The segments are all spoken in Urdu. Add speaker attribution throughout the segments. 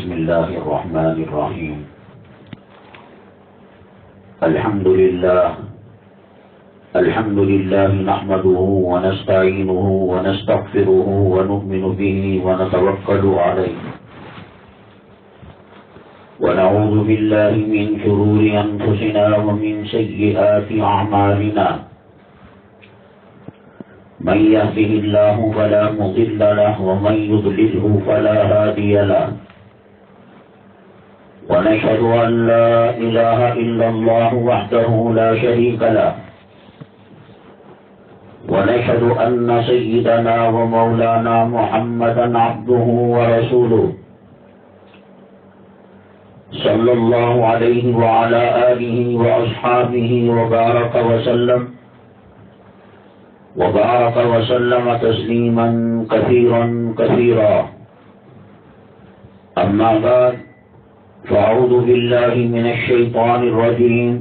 Speaker 1: بسم الله الرحمن الرحيم. الحمد لله نحمده ونستعينه ونستغفره ونؤمن به ونتوكل عليه ونعوذ بالله من شرور أنفسنا ومن سيئات أعمالنا. من يهده الله فلا مضل له ومن يضلله فلا هادي له. ونشهد أن لا إله إلا الله وحده لا شريك له. ونشهد أن سيدنا ومولانا محمدا عبده ورسوله صلى الله عليه وعلى آله وأصحابه وبارك وسلم تسليما كثيرا. أما بعد، فأعوذ بالله من الشيطان الرجيم.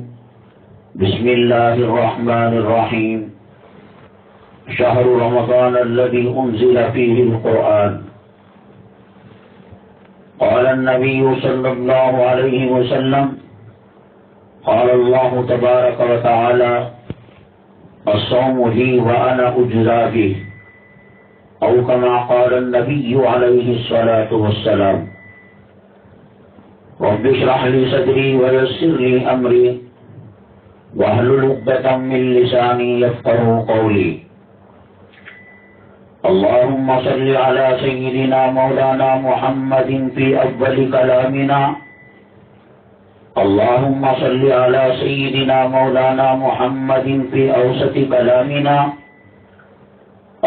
Speaker 1: بسم الله الرحمن الرحيم. شهر رمضان الذي أنزل فيه القرآن. قال النبي صلى الله عليه وسلم: قال الله تبارك وتعالى: الصوم لي وأنا أجزى به، أو كما قال النبي عليه الصلاة والسلام. رب اشرح لي صدري ويسر لي أمري واحلل عقدة من لساني يفقهوا قولي. اللهم صل على سيدنا مولانا محمد في أول كلامنا. اللهم صل على سيدنا مولانا محمد في أوسط كلامنا.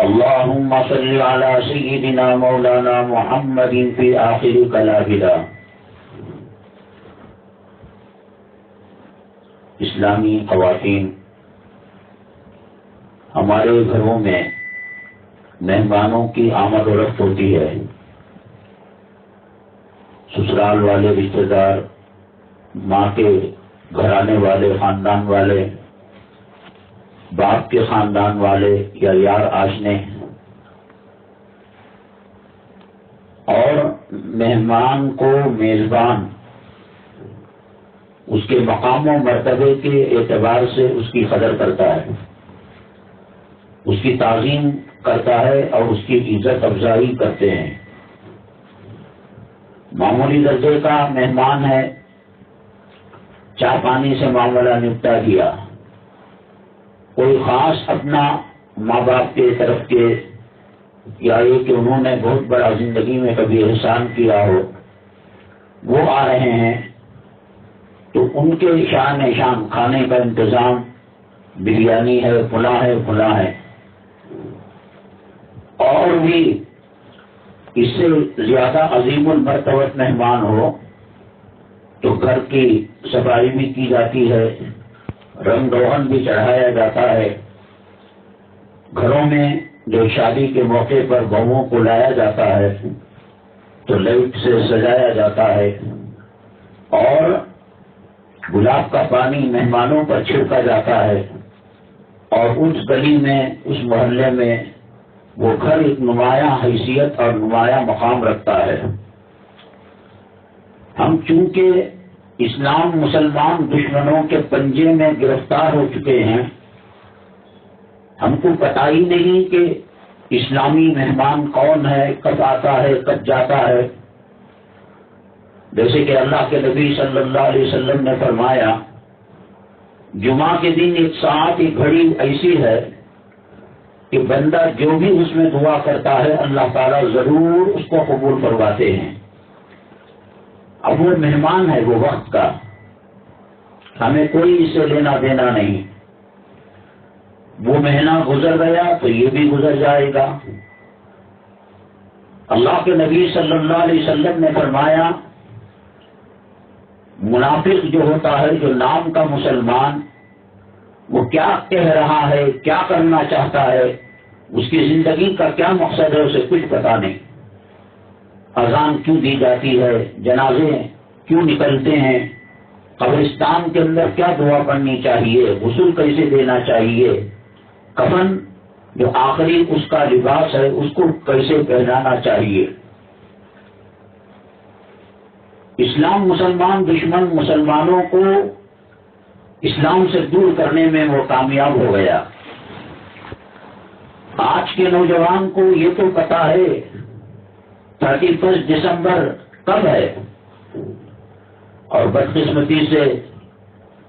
Speaker 1: اللهم صل على سيدنا مولانا محمد في آخر كلامنا. اسلامی خواتین، ہمارے گھروں میں مہمانوں کی آمد و رفت ہوتی ہے. سسرال والے رشتہ دار، ماں کے گھرانے والے، خاندان والے، باپ کے خاندان والے یا یار آشنے، اور مہمان کو میزبان اس کے مقام و مرتبے کے اعتبار سے اس کی قدر کرتا ہے، اس کی تعظیم کرتا ہے اور اس کی عزت افزائی کرتے ہیں. معمولی درجے کا مہمان ہے، چائے پانی سے معاملہ نپٹا دیا. کوئی خاص اپنا ماں باپ کے طرف کے یا یہ کہ انہوں نے بہت بڑا زندگی میں کبھی احسان کیا ہو، وہ آ رہے ہیں تو ان کے شان کھانے کا انتظام، بریانی ہے، فلاں ہے. اور بھی اس سے زیادہ عظیم المرتبت مہمان ہو تو گھر کی صفائی بھی کی جاتی ہے، رنگ روغن بھی چڑھایا جاتا ہے. گھروں میں جو شادی کے موقع پر بہوؤں کو لایا جاتا ہے تو لائٹ سے سجایا جاتا ہے، اور گلاب کا پانی مہمانوں پر چھڑکا جاتا ہے. اور اس گلی میں، اس محلے میں وہ گھر ایک نمایاں حیثیت اور نمایاں مقام رکھتا ہے. ہم چونکہ اسلام مسلمان دشمنوں کے پنجے میں گرفتار ہو چکے ہیں، ہم کو پتہ ہی نہیں کہ اسلامی مہمان کون ہے، کب آتا ہے، کب جاتا ہے. جیسے کہ اللہ کے نبی صلی اللہ علیہ وسلم نے فرمایا، جمعہ کے دن ایک ساعت، ایک گھڑی ایسی ہے کہ بندہ جو بھی اس میں دعا کرتا ہے اللہ تعالیٰ ضرور اس کو قبول کرواتے ہیں. اب وہ مہمان ہے وہ وقت کا، ہمیں کوئی اس سے لینا دینا نہیں. وہ مہینہ گزر گیا تو یہ بھی گزر جائے گا. اللہ کے نبی صلی اللہ علیہ وسلم نے فرمایا، منافق جو ہوتا ہے، جو نام کا مسلمان، وہ کیا کہہ رہا ہے، کیا کرنا چاہتا ہے، اس کی زندگی کا کیا مقصد ہے، اسے کچھ پتا نہیں. اذان کیوں دی جاتی ہے، جنازے کیوں نکلتے ہیں، قبرستان کے اندر کیا دعا پڑھنی چاہیے، غسل کیسے دینا چاہیے، کفن جو آخری اس کا لباس ہے اس کو کیسے پہنانا چاہیے. اسلام مسلمان دشمن مسلمانوں کو اسلام سے دور کرنے میں وہ کامیاب ہو گیا۔ آج کے نوجوان کو یہ تو پتا ہے 31 دسمبر کب ہے، اور بدقسمتی سے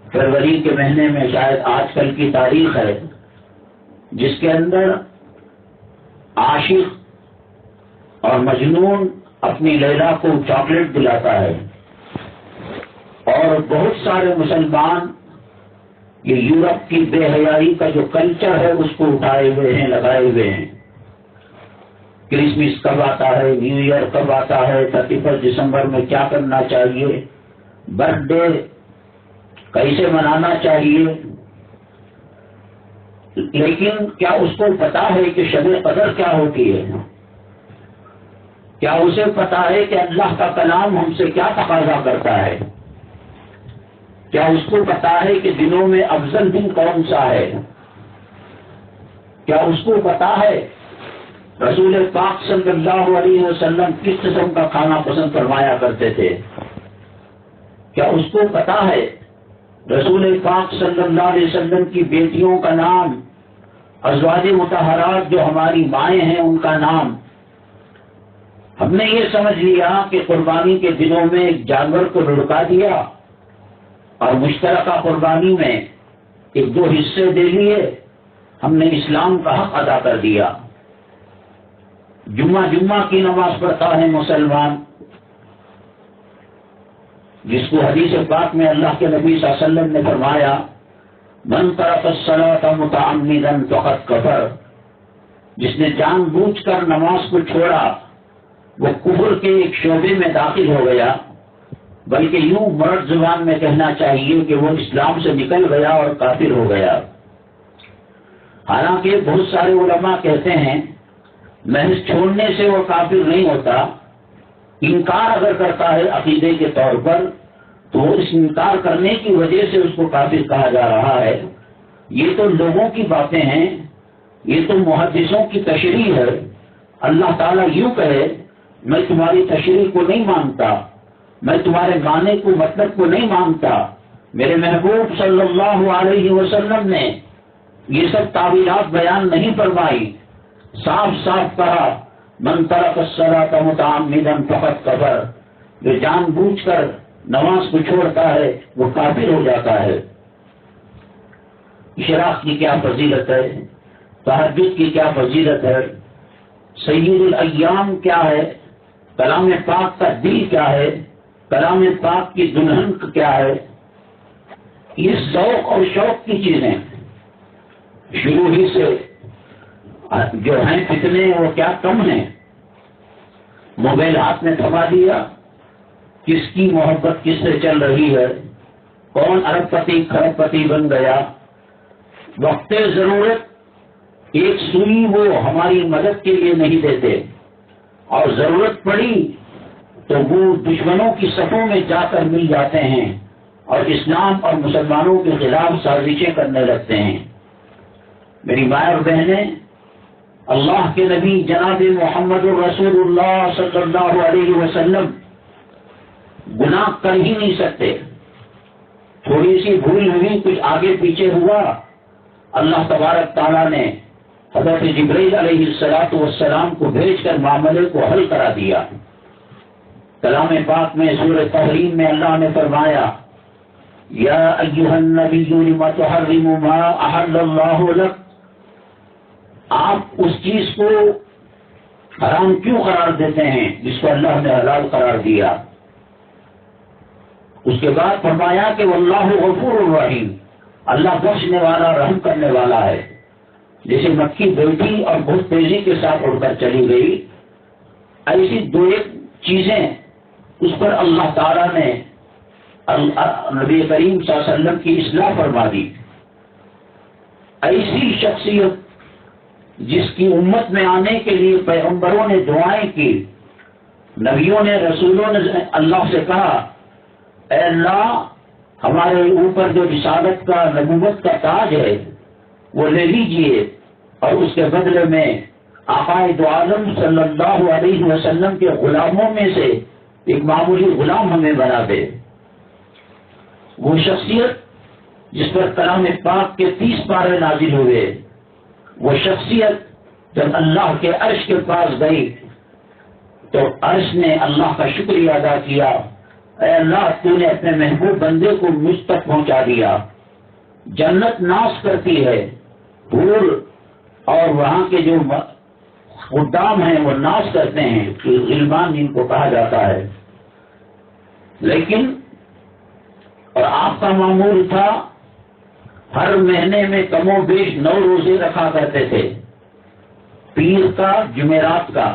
Speaker 1: فروری کے مہینے میں شاید آج کل کی تاریخ ہے، جس کے اندر عاشق اور مجنون اپنی لیلا کو چاکلیٹ دلاتا ہے، اور بہت سارے مسلمان یہ یورپ کی بے حیائی کا جو کلچر ہے اس کو اٹھائے ہوئے ہیں، لگائے ہوئے ہیں۔ کرسمس کب آتا ہے، نیو ایئر کب آتا ہے، 31 دسمبر میں کیا کرنا چاہیے، برتھ ڈے کیسے منانا چاہیے، لیکن کیا اس کو پتا ہے کہ شب قدر کیا ہوتی ہے؟ کیا اسے پتا ہے کہ اللہ کا کلام ہم سے کیا تقاضا کرتا ہے؟ کیا اس کو پتا ہے کہ دنوں میں افضل دن کون سا ہے؟ کیا اس کو پتا ہے رسول پاک صلی اللہ علیہ وسلم کس قسم کا کھانا پسند فرمایا کرتے تھے؟ کیا اس کو پتا ہے رسول پاک صلی اللہ علیہ وسلم کی بیٹیوں کا نام، ازواج مطہرات جو ہماری مائیں ہیں ان کا نام؟ ہم نے یہ سمجھ لیا کہ قربانی کے دنوں میں ایک جانور کو لڑکا دیا اور مشترکہ قربانی میں ایک دو حصے دے لیے، ہم نے اسلام کا حق ادا کر دیا۔ جمعہ کی نماز پڑھتا ہے مسلمان، جس کو حدیث پاک میں اللہ کے نبی صلی اللہ علیہ وسلم نے فرمایا من ترک الصلاۃ متعمدا فقد کفر، جس نے جان بوجھ کر نماز کو چھوڑا وہ کفر کے ایک شعبے میں داخل ہو گیا، بلکہ یوں مرد زبان میں کہنا چاہیے کہ وہ اسلام سے نکل گیا اور کافر ہو گیا۔ حالانکہ بہت سارے علماء کہتے ہیں محض چھوڑنے سے وہ کافر نہیں ہوتا، انکار اگر کرتا ہے عقیدے کے طور پر تو اس انکار کرنے کی وجہ سے اس کو کافر کہا جا رہا ہے۔ یہ تو لوگوں کی باتیں ہیں، یہ تو محدثوں کی تشریح ہے۔ اللہ تعالیٰ یوں کہے میں تمہاری تشریح کو نہیں مانتا، میں تمہارے معنی کو مطلب کو نہیں مانتا، میرے محبوب صلی اللہ علیہ وسلم نے یہ سب تعبیرات بیان نہیں فرمائی، صاف صاف کہا من ترک الصلاۃ متعمدا فقد کفر، جو جان بوجھ کر نماز کو چھوڑتا ہے وہ کافر ہو جاتا ہے۔ اشراق کی کیا فضیلت ہے، تہجد کی کیا فضیلت ہے، سید الایام کیا ہے، کلام پاک کا دل کیا ہے، کلام پاک کی دلہن کیا ہے، یہ ذوق اور شوق کی چیزیں شروع ہی سے جو ہیں فتنے وہ کیا کم ہیں۔ موبائل ہاتھ میں تھما دیا، کس کی محبت کس سے چل رہی ہے، کون ارب پتی کھرب پتی بن گیا، وقت ضرورت ایک سوئی وہ ہماری مدد کے لیے نہیں دیتے، اور ضرورت پڑی تو وہ دشمنوں کی صفوں میں جا کر مل جاتے ہیں اور اسلام اور مسلمانوں کے خلاف سازشیں کرنے لگتے ہیں۔ میری مائیں اور بہنیں، اللہ کے نبی جناب محمد رسول اللہ صلی اللہ علیہ وسلم گناہ کر ہی نہیں سکتے، تھوڑی سی بھول ہوئی، کچھ آگے پیچھے ہوا، اللہ تبارک تعالیٰ نے حضرت جبرائیل علیہ السلام کو بھیج کر معاملے کو حل کرا دیا۔ کلام پاک میں سورہ تحریم میں اللہ نے فرمایا یا ایھا النبی لم تحرم ما احل اللہ لک، آپ اس چیز کو حرام کیوں قرار دیتے ہیں جس کو اللہ نے حلال قرار دیا؟ اس کے بعد فرمایا کہ واللہ غفور الرحیم، اللہ بخشنے والا رحم کرنے والا ہے۔ جیسے مکھی بیٹھی اور بہت تیزی کے ساتھ اڑ کر چلی گئی، ایسی دو ایک چیزیں اس پر اللہ تعالیٰ نے نبی کریم صلی اللہ علیہ وسلم کی اصلاح فرما دی۔ ایسی شخصیت جس کی امت میں آنے کے لیے پیغمبروں نے دعائیں کی، نبیوں نے رسولوں نے اللہ سے کہا اے اللہ ہمارے اوپر جو رسالت کا نبوت کا تاج ہے وہ لے لیجئے، اور اس کے بدلے میں آقائے دو عالم صلی اللہ علیہ وسلم کے غلاموں میں سے ایک معمولی غلام ہمیں بنا دے. وہ شخصیت جس پر کلام پاک کے 30 پارے نازل ہوئے، وہ شخصیت جب اللہ کے عرش کے پاس گئی تو عرش نے اللہ کا شکریہ ادا کیا، اے اللہ تو نے اپنے محبوب بندے کو مجھ تک پہنچا دیا. جنت ناز کرتی ہے، حور اور وہاں کے جو خدام ہیں وہ ناز کرتے ہیں، غلمان جن کو کہا جاتا ہے. لیکن اور آپ کا معمول تھا ہر مہینے میں کم و بیش 9 روزے رکھا کرتے تھے، پیر کا جمعرات کا.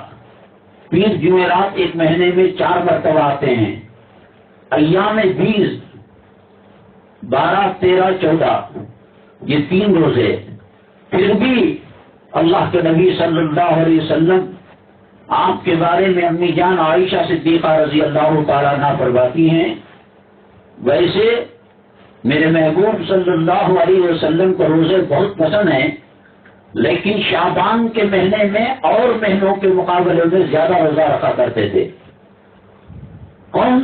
Speaker 1: پیر جمعرات ایک مہینے میں 4 مرتبہ آتے ہیں. ایام 20 12 13 14 یہ 3 روزے. پھر بھی اللہ کے نبی صلی اللہ علیہ وسلم آپ کے بارے میں امی جان عائشہ صدیقہ رضی اللہ تعالیٰ عنہا فرماتی ہیں، ویسے میرے محبوب صلی اللہ علیہ وسلم کو روزے بہت پسند ہیں، لیکن شعبان کے مہینے میں اور مہینوں کے مقابلے میں زیادہ روزہ رکھا کرتے تھے. کون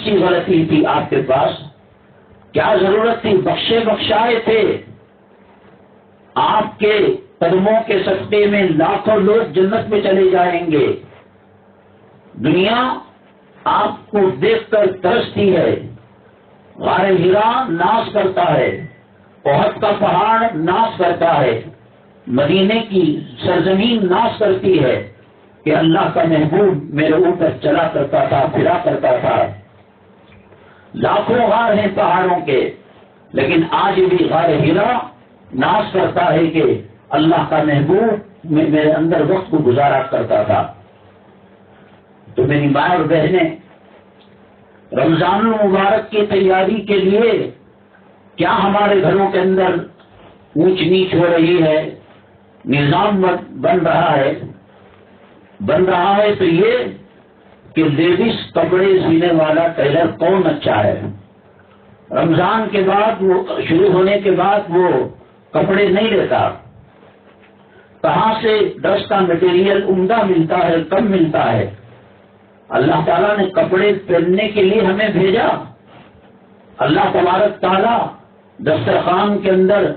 Speaker 1: سی غلطی تھی آپ کے پاس؟ کیا ضرورت تھی؟ بخشے بخشائے تھے. آپ کے قدموں کے صدقے میں لاکھوں لوگ جنت میں چلے جائیں گے. دنیا آپ کو دیکھ کر ترستی ہے. غار ہرا ناز کرتا ہے، احد کا پہاڑ ناز کرتا ہے، مدینے کی سرزمین ناز کرتی ہے کہ اللہ کا محبوب میرے اوپر چلا کرتا تھا، پھرا کرتا تھا. لاکھوں غار ہیں پہاڑوں کے، لیکن آج بھی غار ہرا ناز کرتا ہے کہ اللہ کا محبوب میرے اندر وقت کو گزارا کرتا تھا. تو میری ماں اور بہنیں، رمضان المبارک کی تیاری کے لیے کیا ہمارے گھروں کے اندر اونچ نیچ ہو رہی ہے؟ نظام بن رہا ہے تو یہ کہ لیڈیز کپڑے سینے والا ٹیلر کون اچھا ہے. رمضان کے بعد وہ شروع ہونے کے بعد وہ کپڑے نہیں لیتا. کہاں سے ڈریس کا مٹیریل عمدہ ملتا ہے، کم ملتا ہے. اللہ تعالیٰ نے کپڑے پہننے کے لیے ہمیں بھیجا. اللہ تبارک تعالیٰ دسترخوان کے اندر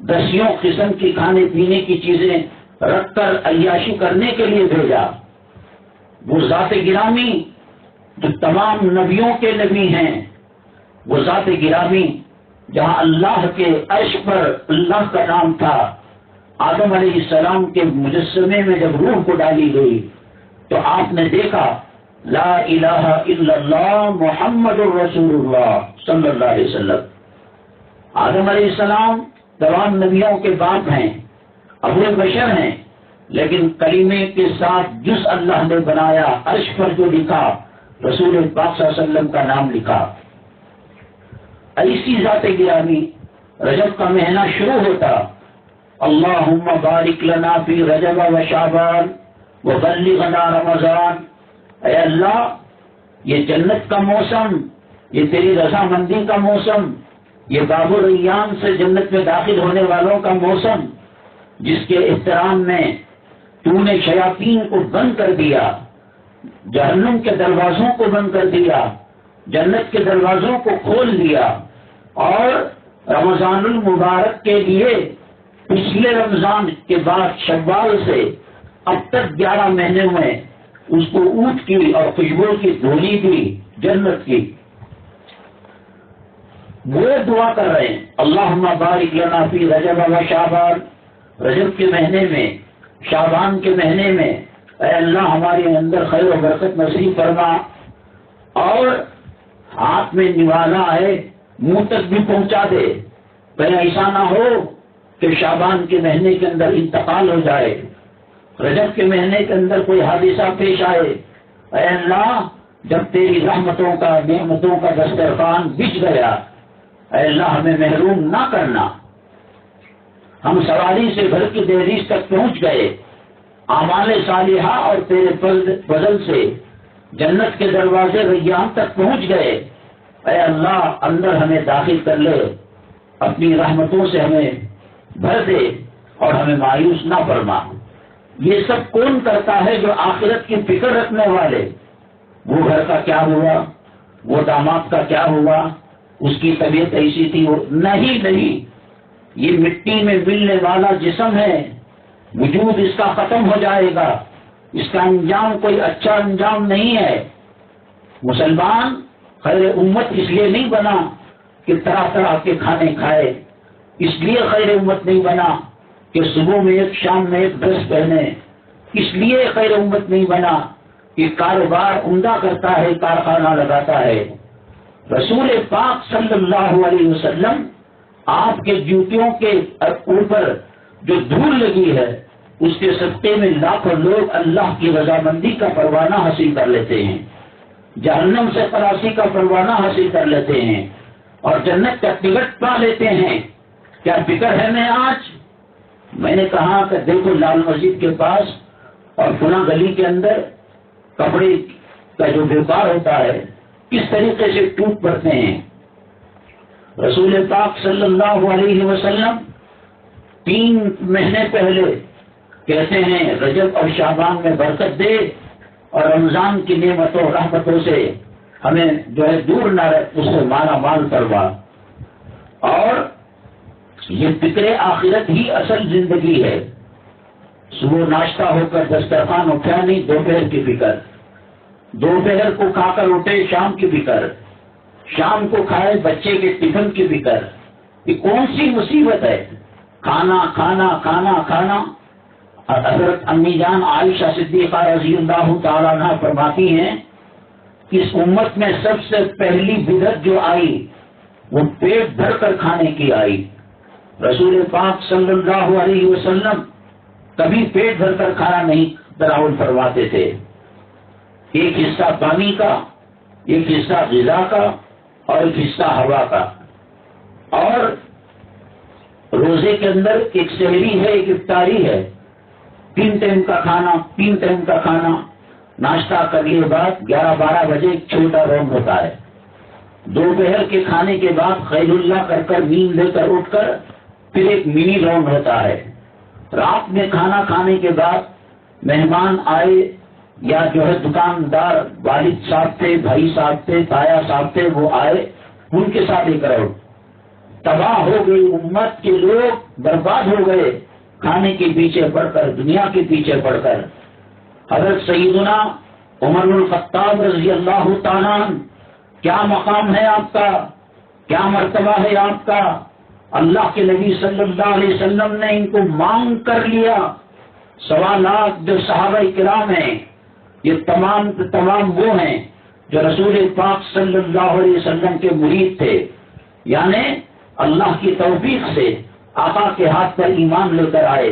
Speaker 1: 10 قسم کی کھانے پینے کی چیزیں رکھ کر عیاشی کرنے کے لیے بھیجا. وہ ذات گرامی جو تمام نبیوں کے نبی ہیں، وہ ذات گرامی جہاں اللہ کے عرش پر اللہ کا نام تھا. آدم علیہ السلام کے مجسمے میں جب روح کو ڈالی گئی تو آپ نے دیکھا لا الہ الا اللہ محمد الرسول اللہ صلی اللہ علیہ وسلم. آدم علیہ السلام تمام نبیوں کے باپ ہیں، ابو بشر ہیں، لیکن کلمے کے ساتھ جس اللہ نے بنایا عرش پر جو لکھا رسول پاک صلی اللہ علیہ وسلم کا نام لکھا. ایسی ذات گرامی رجب کا مہینہ شروع ہوتا، اللہم بارک لنا فی رجب و شعبان وبلغنا رمضان. اے اللہ یہ جنت کا موسم، یہ تیری رضامندی کا موسم، یہ باب الریان سے جنت میں داخل ہونے والوں کا موسم، جس کے احترام میں تو نے شیاطین کو بند کر دیا، جہنم کے دروازوں کو بند کر دیا، جنت کے دروازوں کو کھول دیا. اور رمضان المبارک کے لیے پچھلے رمضان کے بعد شوال سے اب تک 11 مہینے میں اس کو اونٹ کی اور خوشبو کی دھولی دی جنت کی. وہ دعا کر رہے ہیں اللہم بارک لنا فی رجب و شعبان. رجب کے مہینے میں، شعبان کے مہینے میں اے اللہ ہمارے اندر خیر و برکت نصیب فرما. اور ہاتھ میں نوالا ہے، منہ تک بھی پہنچا دے. کہیں ایسا نہ ہو کہ شعبان کے مہینے کے اندر انتقال ہو جائے، رجب کے مہینے کے اندر کوئی حادثہ پیش آئے. اے اللہ جب تیری رحمتوں کا نعمتوں کا دسترخوان بچ گیا، اے اللہ ہمیں محروم نہ کرنا. ہم سواری سے گھر کی دہلیز تک پہنچ گئے، اعمال صالحہ اور تیرے فضل سے جنت کے دروازے ریان تک پہنچ گئے. اے اللہ اندر ہمیں داخل کر لے، اپنی رحمتوں سے ہمیں بھر دے اور ہمیں مایوس نہ فرما. یہ سب کون کرتا ہے؟ جو آخرت کی فکر رکھنے والے، وہ گھر کا کیا ہوا، وہ داماد کا کیا ہوا، اس کی طبیعت ایسی تھی، وہ نہیں، یہ مٹی میں ملنے والا جسم ہے، وجود اس کا ختم ہو جائے گا، اس کا انجام کوئی اچھا انجام نہیں ہے۔ مسلمان خیر امت اس لیے نہیں بنا کہ طرح طرح کے کھانے کھائے، اس لیے خیر امت نہیں بنا کہ صبح میں ایک شام میں ایک ڈریس پہنے، اس لیے خیر امت نہیں بنا کہ کاروبار عمدہ کرتا ہے، کارخانہ لگاتا ہے۔ رسول پاک صلی اللہ علیہ وسلم آپ کے جوتیوں کے اوپر جو دھول لگی ہے اس کے صدقے میں لاکھوں لوگ اللہ کی رضامندی کا پروانہ حاصل کر لیتے ہیں، جہنم سے خلاصی کا پروانہ حاصل کر لیتے ہیں اور جنت کا ٹکٹ پا لیتے ہیں۔ کیا فکر ہے میں آج؟ میں نے کہا کہ دیکھو لال مسجد کے پاس اور فلاں گلی کے اندر کپڑے کا جو بیپار ہوتا ہے کس طریقے سے ٹوٹ پڑتے ہیں۔ رسول پاک صلی اللہ علیہ وسلم 3 مہینے پہلے کہتے ہیں رجب اور شعبان میں برکت دے اور رمضان کی نعمتوں رحمتوں سے ہمیں جو ہے دور نہ رہے، اس سے مالا مال کروا۔ اور یہ فکر آخرت ہی اصل زندگی ہے۔ صبح ناشتہ ہو کر دسترخوان اٹھا نہیں، دوپہر کی فکر، دوپہر کو کھا کر اٹھے شام کی فکر، شام کو کھائے بچے کے ٹفن کی فکر۔ یہ کون سی مصیبت ہے؟ کھانا کھانا کھانا کھانا۔ حضرت امی جان عائشہ صدیقہ رضی اللہ تعالیٰ عنہ فرماتی ہیں اس امت میں سب سے پہلی بدعت جو آئی وہ پیٹ بھر کر کھانے کی آئی۔ رسول پاک صلی اللہ علیہ وسلم کبھی پیٹ بھر کر کھانا نہیں تناول فرماتے تھے۔ ایک حصہ پانی کا، ایک حصہ غذا کا اور ایک حصہ ہوا کا۔ اور روزے کے اندر ایک سحری ہے، ایک افطاری ہے، 3 ٹائم کا کھانا، 3 ٹائم کا کھانا۔ ناشتہ کرنے کے بعد 11-12 بجے ایک چھوٹا راؤنڈ ہوتا ہے۔ دوپہر کے کھانے کے بعد خیل اللہ کر کر نیند لے کر اٹھ کر پھر ایک منی راؤنڈ ہوتا ہے۔ رات میں کھانا کھانے کے بعد مہمان آئے یا جو ہے دکاندار والد صاحب تھے، بھائی صاحب تھے، تایا صاحب تھے، وہ آئے، ان کے ساتھ ایک راؤنڈ۔ تباہ ہو گئی امت کے لوگ، برباد ہو گئے کھانے کے پیچھے پڑ کر، دنیا کے پیچھے پڑ کر۔ حضرت سیدنا عمر بن الخطاب رضی اللہ تعالیٰ عنہ، کیا مقام ہے آپ کا، کیا مرتبہ ہے آپ کا؟ اللہ کے نبی صلی اللہ علیہ وسلم نے ان کو مانگ کر لیا۔ 1.25 لاکھ جو صحابہ کرام ہیں، یہ تمام وہ ہیں جو رسول پاک صلی اللہ علیہ وسلم کے مرید تھے، یعنی اللہ کی توفیق سے آقا کے ہاتھ پر ایمان لے کر آئے۔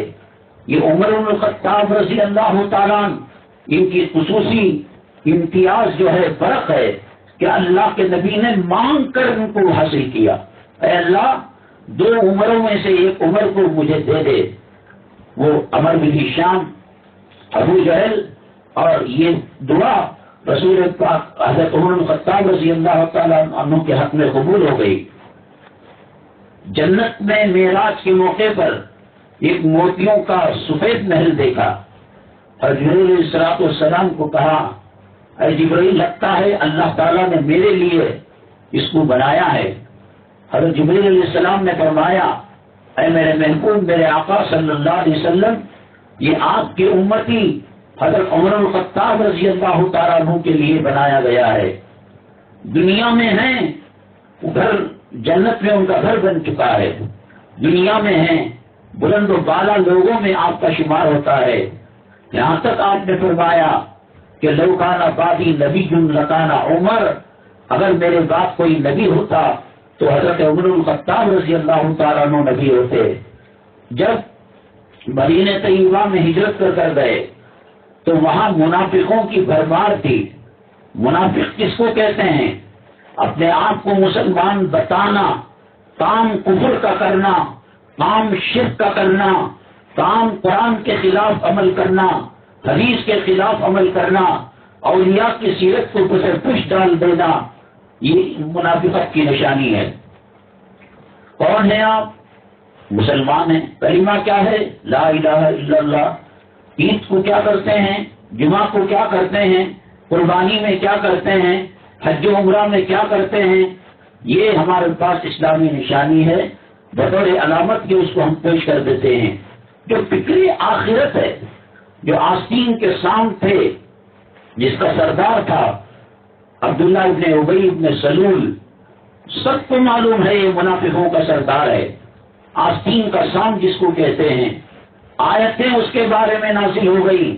Speaker 1: یہ عمر بن الخطاب رضی اللہ تعالیٰ عنہ، ان کی خصوصی امتیاز جو ہے فرق ہے کہ اللہ کے نبی نے مانگ کر ان کو حاصل کیا۔ اے اللہ 2 عمروں میں سے ایک عمر کو مجھے دے دے۔ وہ عمر بن ہشام، ابو جہل، اور یہ دعا رسول پاک حضرت عمر بن الخطاب رضی اللہ تعالیٰ عنہ کے حق میں قبول ہو گئی۔ جنت میں معراج کے موقع پر ایک موتیوں کا سفید محل دیکھا اور جبرائیل علیہ السلام کو کہا اے جبرائیل، لگتا ہے اللہ تعالیٰ نے میرے لیے اس کو بنایا ہے۔ حضرت جبرائیل علیہ السلام نے فرمایا اے میرے محبوب، میرے آقا صلی اللہ علیہ وسلم، یہ آپ کی امتی حضرت عمر بن الخطاب رضی اللہ تعالیٰ عنہ کے لیے بنایا گیا ہے۔ دنیا میں ہیں گھر، جنت میں ان کا گھر بن چکا ہے، دنیا میں ہیں بلند و بالا لوگوں میں آپ کا شمار ہوتا ہے۔ یہاں تک آپ نے فرمایا کہ لو کان بعدی نبی لکان عمر، اگر میرے بعد کوئی نبی ہوتا تو حضرت عمر بن الخطاب رضی اللہ تعالیٰ عنہ نبی ہوتے۔ جب مدینہ طیبہ میں ہجرت کر گئے تو وہاں منافقوں کی بھرمار تھی۔ منافق کس کو کہتے ہیں؟ اپنے آپ کو مسلمان بتانا، کام کفر کا کرنا، کام شرک کا کرنا، کام قرآن کے خلاف عمل کرنا، حدیث کے خلاف عمل کرنا، اولیاء کی سیرت کو پش ڈال دینا، یہ منافقت کی نشانی ہے۔ کون ہے آپ؟ مسلمان ہیں۔ کلمہ کیا ہے؟ لا الہ الا اللہ۔ عید کو کیا کرتے ہیں؟ جمعہ کو کیا کرتے ہیں؟ قربانی میں کیا کرتے ہیں، حج و عمرہ میں کیا کرتے ہیں، یہ ہمارے پاس اسلامی نشانی ہے، بطور علامت کے اس کو ہم پیش کر دیتے ہیں۔ جو فکری آخرت ہے، جو آستین کے سام تھے، جس کا سردار تھا عبداللہ ابن ابی ابن سلول، سب کو معلوم ہے یہ منافقوں کا سردار ہے، آستین کا سام جس کو کہتے ہیں۔ آیتیں اس کے بارے میں نازل ہو گئی،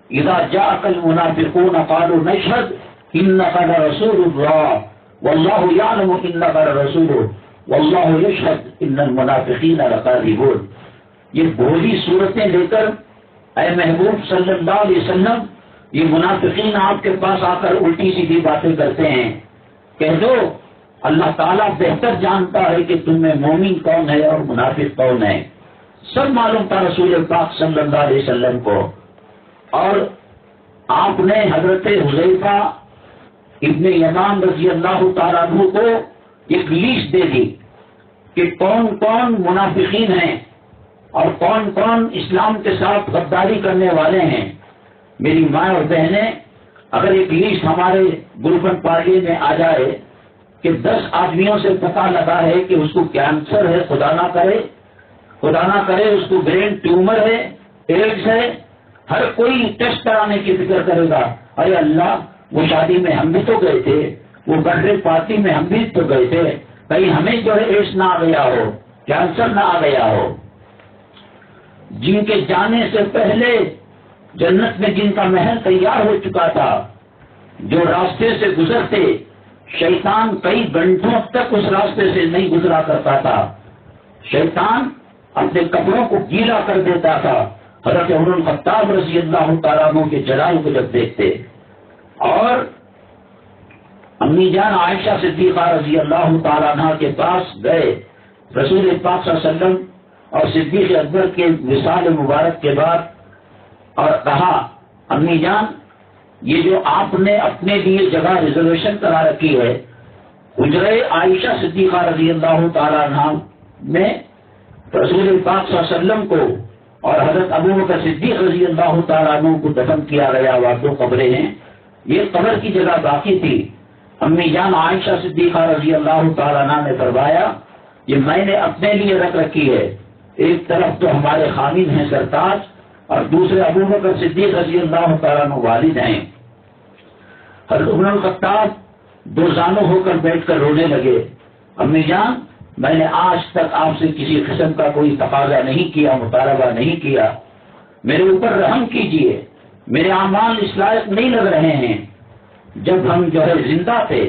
Speaker 1: اذا جاءك المنافقون قالوا نشهد انك لرسول الله والله يعلم انك لرسوله والله يشهد ان المنافقين لكاذبون۔ یہ بھولی صورتیں لے کر اے محبوب صلی اللہ علیہ وسلم، یہ منافقین آپ کے پاس آ کر الٹی سیدھی باتیں کرتے ہیں۔ کہہ دو اللہ تعالیٰ بہتر جانتا ہے کہ تم میں مومن کون ہے اور منافق کون ہے۔ سب معلوم تھا رسول پاک صلی اللہ علیہ وسلم کو، اور آپ نے حضرت حذیفہ ابن یمان رضی اللہ تعالیٰ عنہ کو ایک لسٹ دے دی کہ کون کون منافقین ہیں اور کون کون اسلام کے ساتھ غداری کرنے والے ہیں۔ میری ماں اور بہنیں، اگر ایک لسٹ ہمارے گروپن پارلی میں آ جائے کہ 10 آدمیوں سے پتہ لگا ہے کہ اس کو کینسر ہے، خدا نہ کرے اس کو برین ٹیومر ہے، ایڈز ہے، ہر کوئی ٹیسٹ کرانے کی فکر کرے گا، ارے اللہ وہ شادی میں ہم بھی تو گئے تھے، وہ برتھ ڈے پارٹی میں ہم بھی تو گئے تھے، کہیں ہمیں جو ہے ایڈز نہ آ گیا ہو، کینسر نہ آ گیا ہو۔ جن کے جانے سے پہلے جنت میں جن کا محل تیار ہو چکا تھا، جو راستے سے گزرتے شیطان کئی گھنٹوں تک اس راستے سے نہیں گزرا کرتا تھا، شیطان اپنے کپڑوں کو گیلا کر دیتا تھا حضرت عمر الخطاب رضی اللہ تعالیٰ عنہ کے جلال کو جب دیکھتے۔ اور امی جان عائشہ صدیقہ رضی اللہ تعالیٰ عنہ کے پاس گئے رسول پاک صلی اللہ علیہ وسلم اور صدیق اکبر کے وصال مبارک کے بعد، اور کہا امی جان یہ جو آپ نے اپنے لیے جگہ ریزرویشن کرا رکھی ہے حجرہ عائشہ صدیقہ رضی اللہ تعالیٰ عنہ میں، رسول پاک صلی اللہ علیہ وسلم کو اور حضرت ابو بکر صدیق رضی اللہ تعالیٰ عنہ کو دفن کیا گیا، وہ 2 قبریں ہیں، یہ قبر کی جگہ باقی تھی۔ امی جان عائشہ صدیقہ رضی اللہ تعالیٰ عنہ نے فرمایا یہ میں نے اپنے لیے رکھ رکھی ہے، ایک طرف تو ہمارے خامد ہیں سرتاج اور دوسرے ابو بکر صدیق رضی اللہ تعالیٰ عنہ والد ہیں۔ حضرت عمر الخطاب 2 زانو ہو کر بیٹھ کر رونے لگے، امی جان میں نے آج تک آپ سے کسی قسم کا کوئی تقاضا نہیں کیا، مطالبہ نہیں کیا، میرے اوپر رحم کیجئے، میرے اعمال اس لائق نہیں لگ رہے ہیں۔ جب ہم جو ہے زندہ تھے،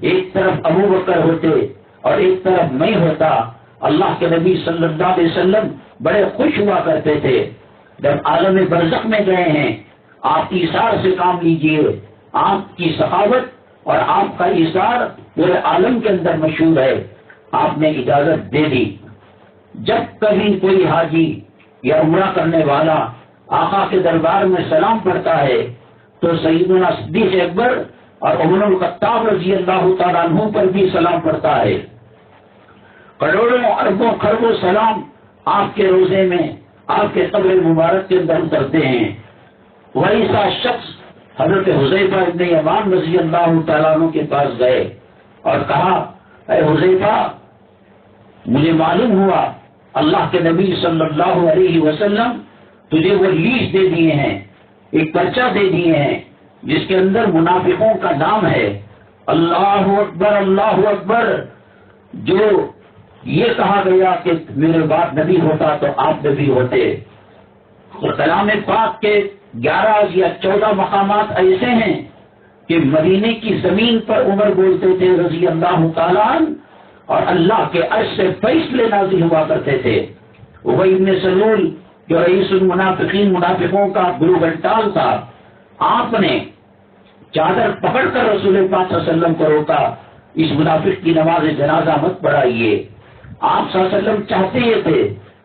Speaker 1: ایک طرف ابو بکر ہوتے اور ایک طرف میں ہوتا، اللہ کے نبی صلی اللہ علیہ وسلم بڑے خوش ہوا کرتے تھے۔ جب عالم برزخ میں گئے ہیں، آپ ایثار سے کام لیجئے، آپ کی سخاوت اور آپ کا ایثار پورے عالم کے اندر مشہور ہے، آپ نے اجازت دے دی۔ جب کبھی کوئی حاجی یا عمرہ کرنے والا آقا کے دربار میں سلام پڑھتا ہے تو سیدنا صدیق اکبر اور عمر الخطاب رضی اللہ تعالیٰ عنہ پر بھی سلام پڑھتا ہے۔ کروڑوں اربوں خربوں سلام آپ کے روزے میں، آپ کے قبر مبارک کے اندر اترتے ہیں۔ ویسا شخص حضرت حذیفہ ابن یمان رضی اللہ تعالیٰ عنہ کے پاس گئے اور کہا اے حذیفہ مجھے معلوم ہوا اللہ کے نبی صلی اللہ علیہ وسلم تجھے وہ لیسٹ دے دیے ہیں، ایک پرچہ دے دیے ہیں جس کے اندر منافقوں کا نام ہے۔ اللہ اکبر اللہ اکبر، جو یہ کہا گیا کہ میرے بعد نبی ہوتا تو آپ نبی ہوتے۔ اور کلام پاک کے 11 یا 14 مقامات ایسے ہیں کہ مدینے کی زمین پر عمر بولتے تھے رضی اللہ تعالیٰ عنہ، اور اللہ کے عرش سے فیصلے نازل ہوا کرتے تھے۔ ابی ابن سلول جو رئیس المنافقین، منافقوں کا گرو گھنٹال تھا، آپ نے چادر پکڑ کر رسول پاک صلی اللہ علیہ وسلم کو روکا، اس منافق کی نماز جنازہ مت پڑھائیے۔ آپ صلی اللہ علیہ وسلم چاہتے یہ تھے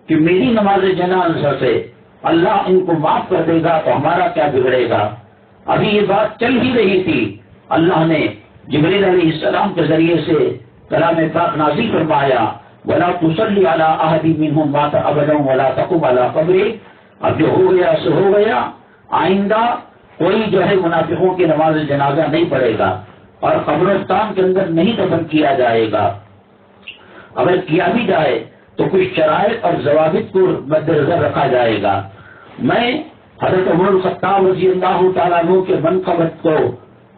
Speaker 1: کہ میری نماز جنازہ سے اللہ ان کو معاف کر دے گا تو ہمارا کیا بگڑے گا۔ ابھی یہ بات چل ہی رہی تھی، اللہ نے جبریل علیہ السلام کے ذریعے سے کلام پاک نازل فرمایا، وَلَا تُصَلِّ عَلَىٰ أَحَدٍ مِّنْهُمْ مَاتَ أَبَدًا وَلَا تَقُمْ عَلَىٰ قَبْرِهِ۔ اب جو ہو گیا سو ہو گیا، آئندہ کوئی جو ہے منافقوں کی نماز جنازہ نہیں پڑھے گا اور قبرستان کے اندر نہیں دفن کیا جائے گا. اگر کیا بھی جائے تو کچھ شرائط اور ضوابط کو مد نظر رکھا جائے گا. میں حضرت عمر الخطاب رضی اللہ تعالیٰ عنہ کے منقبت کو،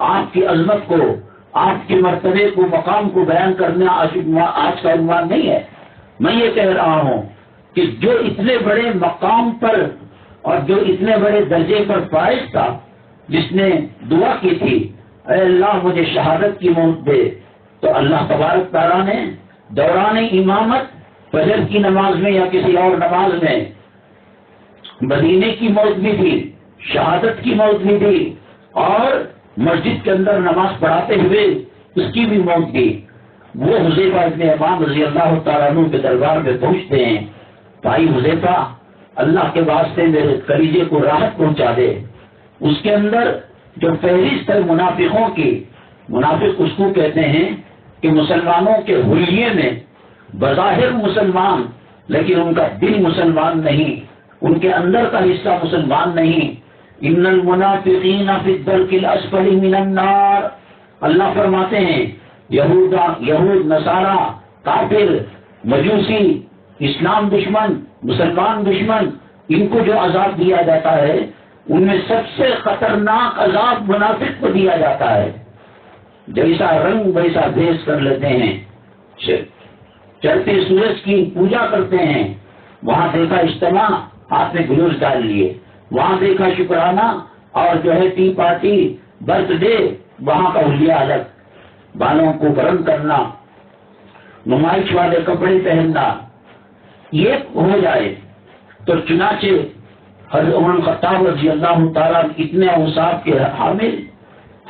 Speaker 1: آپ کی عظمت کو، آپ کے مرتبے کو، مقام کو بیان کرنا آج کا عنوان نہیں ہے. میں یہ کہہ رہا ہوں کہ جو اتنے بڑے مقام پر اور جو اتنے بڑے درجے پر فائز تھا، جس نے دعا کی تھی اے اللہ مجھے شہادت کی موت دے، تو اللہ تبارک تعالیٰ نے دوران امامت فجر کی نماز میں یا کسی اور نماز میں مدینے کی موت بھی دی، شہادت کی موت بھی دی، اور مسجد کے اندر نماز پڑھاتے ہوئے اس کی بھی موت دی. وہ حذیفہ ابن یمان رضی اللہ تعالیٰ عنہ کے دربار میں پہنچتے ہیں. بھائی حذیفہ، اللہ کے واسطے میرے کلیجے کو راحت پہنچا دے. اس کے اندر جو فہرست ہے منافقوں کی، منافق اس کو کہتے ہیں کہ مسلمانوں کے حلیے میں بظاہر مسلمان لیکن ان کا دل مسلمان نہیں، ان کے اندر کا حصہ مسلمان نہیں. ان المنافقین فی الدرک الاسفل من النار. اللہ فرماتے ہیں یہود نصارہ کافر مجوسی اسلام دشمن مسلمان دشمن، ان کو جو عذاب دیا جاتا ہے ان میں سب سے خطرناک عذاب منافق کو دیا جاتا ہے. جیسا رنگ ویسا بھیس کر لیتے ہیں، چڑھتے سورج کی پوجا کرتے ہیں. وہاں دیکھا اجتماع، ہاتھ میں گلوز ڈال لیے. وہاں دیکھا شکرانہ اور جو ہے ٹی پارٹی برتھ ڈے، وہاں کا حلیہ الگ. بالوں کو گرم کرنا، نمائش والے کپڑے پہننا، یہ ہو جائے تو چنانچہ حضرت عمر الخطاب رضی اللہ تعالیٰ اتنے اوصاف کے حامل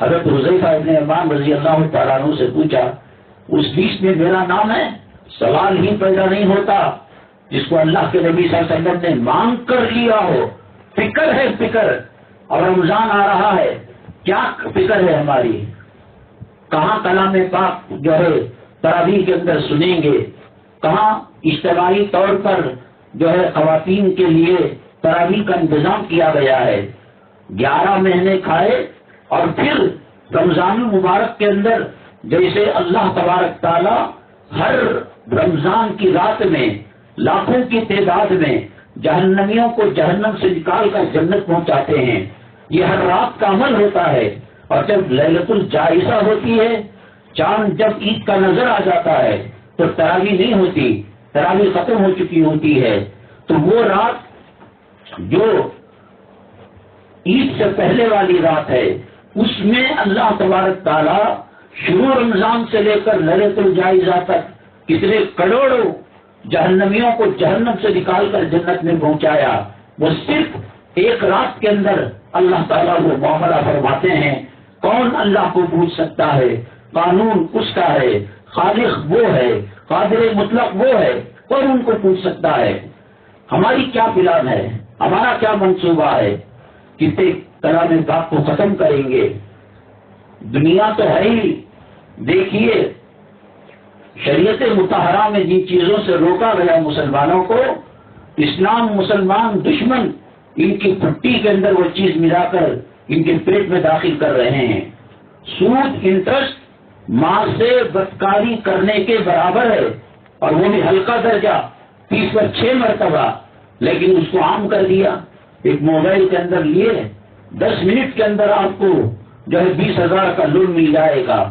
Speaker 1: حضرت حذیفہ ابن یمان رضی اللہ تعالیٰ عنہ سے پوچھا اس بیچ میں میرا نام ہے؟ سوال ہی پیدا نہیں ہوتا. جس کو اللہ کے نبی صلی اللہ علیہ وسلم نے مانگ کر لیا ہو. فکر ہے فکر، اور رمضان آ رہا ہے، کیا فکر ہے ہماری؟ کہاں کلام پاک جو ہے تراویح کے اندر سنیں گے، کہاں اجتماعی طور پر جو ہے خواتین کے لیے تراویح کا انتظام کیا گیا ہے. 11 مہینے کھائے اور پھر رمضان المبارک کے اندر جیسے اللہ تبارک تعالی ہر رمضان کی رات میں لاکھوں کی تعداد میں جہنمیوں کو جہنم سے نکال کر جنت پہنچاتے ہیں، یہ ہر رات کا عمل ہوتا ہے. اور جب لیلۃ الجائزہ ہوتی ہے، چاند جب عید کا نظر آ جاتا ہے تو تراویح نہیں ہوتی، تراویح ختم ہو چکی ہوتی ہے. تو وہ رات جو عید سے پہلے والی رات ہے، اس میں اللہ تبارک تعالی شروع رمضان سے لے کر لیلۃ الجائزہ تک کتنے کروڑوں جہنمیوں کو جہنم سے نکال کر جنت میں پہنچایا. وہ صرف ایک رات کے اندر اللہ تعالیٰ وہ معاملہ فرماتے ہیں. کون اللہ کو پوچھ سکتا ہے؟ قانون اس کا ہے، خالق وہ ہے، قادر مطلق وہ ہے، کون ان کو پوچھ سکتا ہے؟ ہماری کیا پلان ہے؟ ہمارا کیا منصوبہ ہے؟ کتنے کلام پاک کو ختم کریں گے؟ دنیا تو ہے ہی. دیکھیے شریعت مطہرہ میں جن چیزوں سے روکا گیا مسلمانوں کو، اسلام مسلمان دشمن ان کی پھٹی کے اندر وہ چیز ملا کر ان کے پیٹ میں داخل کر رہے ہیں. سود انٹرسٹ ماں سے بدکاری کرنے کے برابر ہے، اور وہ بھی ہلکا درجہ 30 پر 6 مرتبہ، لیکن اس کو عام کر دیا. ایک موبائل کے اندر لیے 10 منٹ کے اندر آپ کو جو ہے 20,000 کا لون مل جائے گا.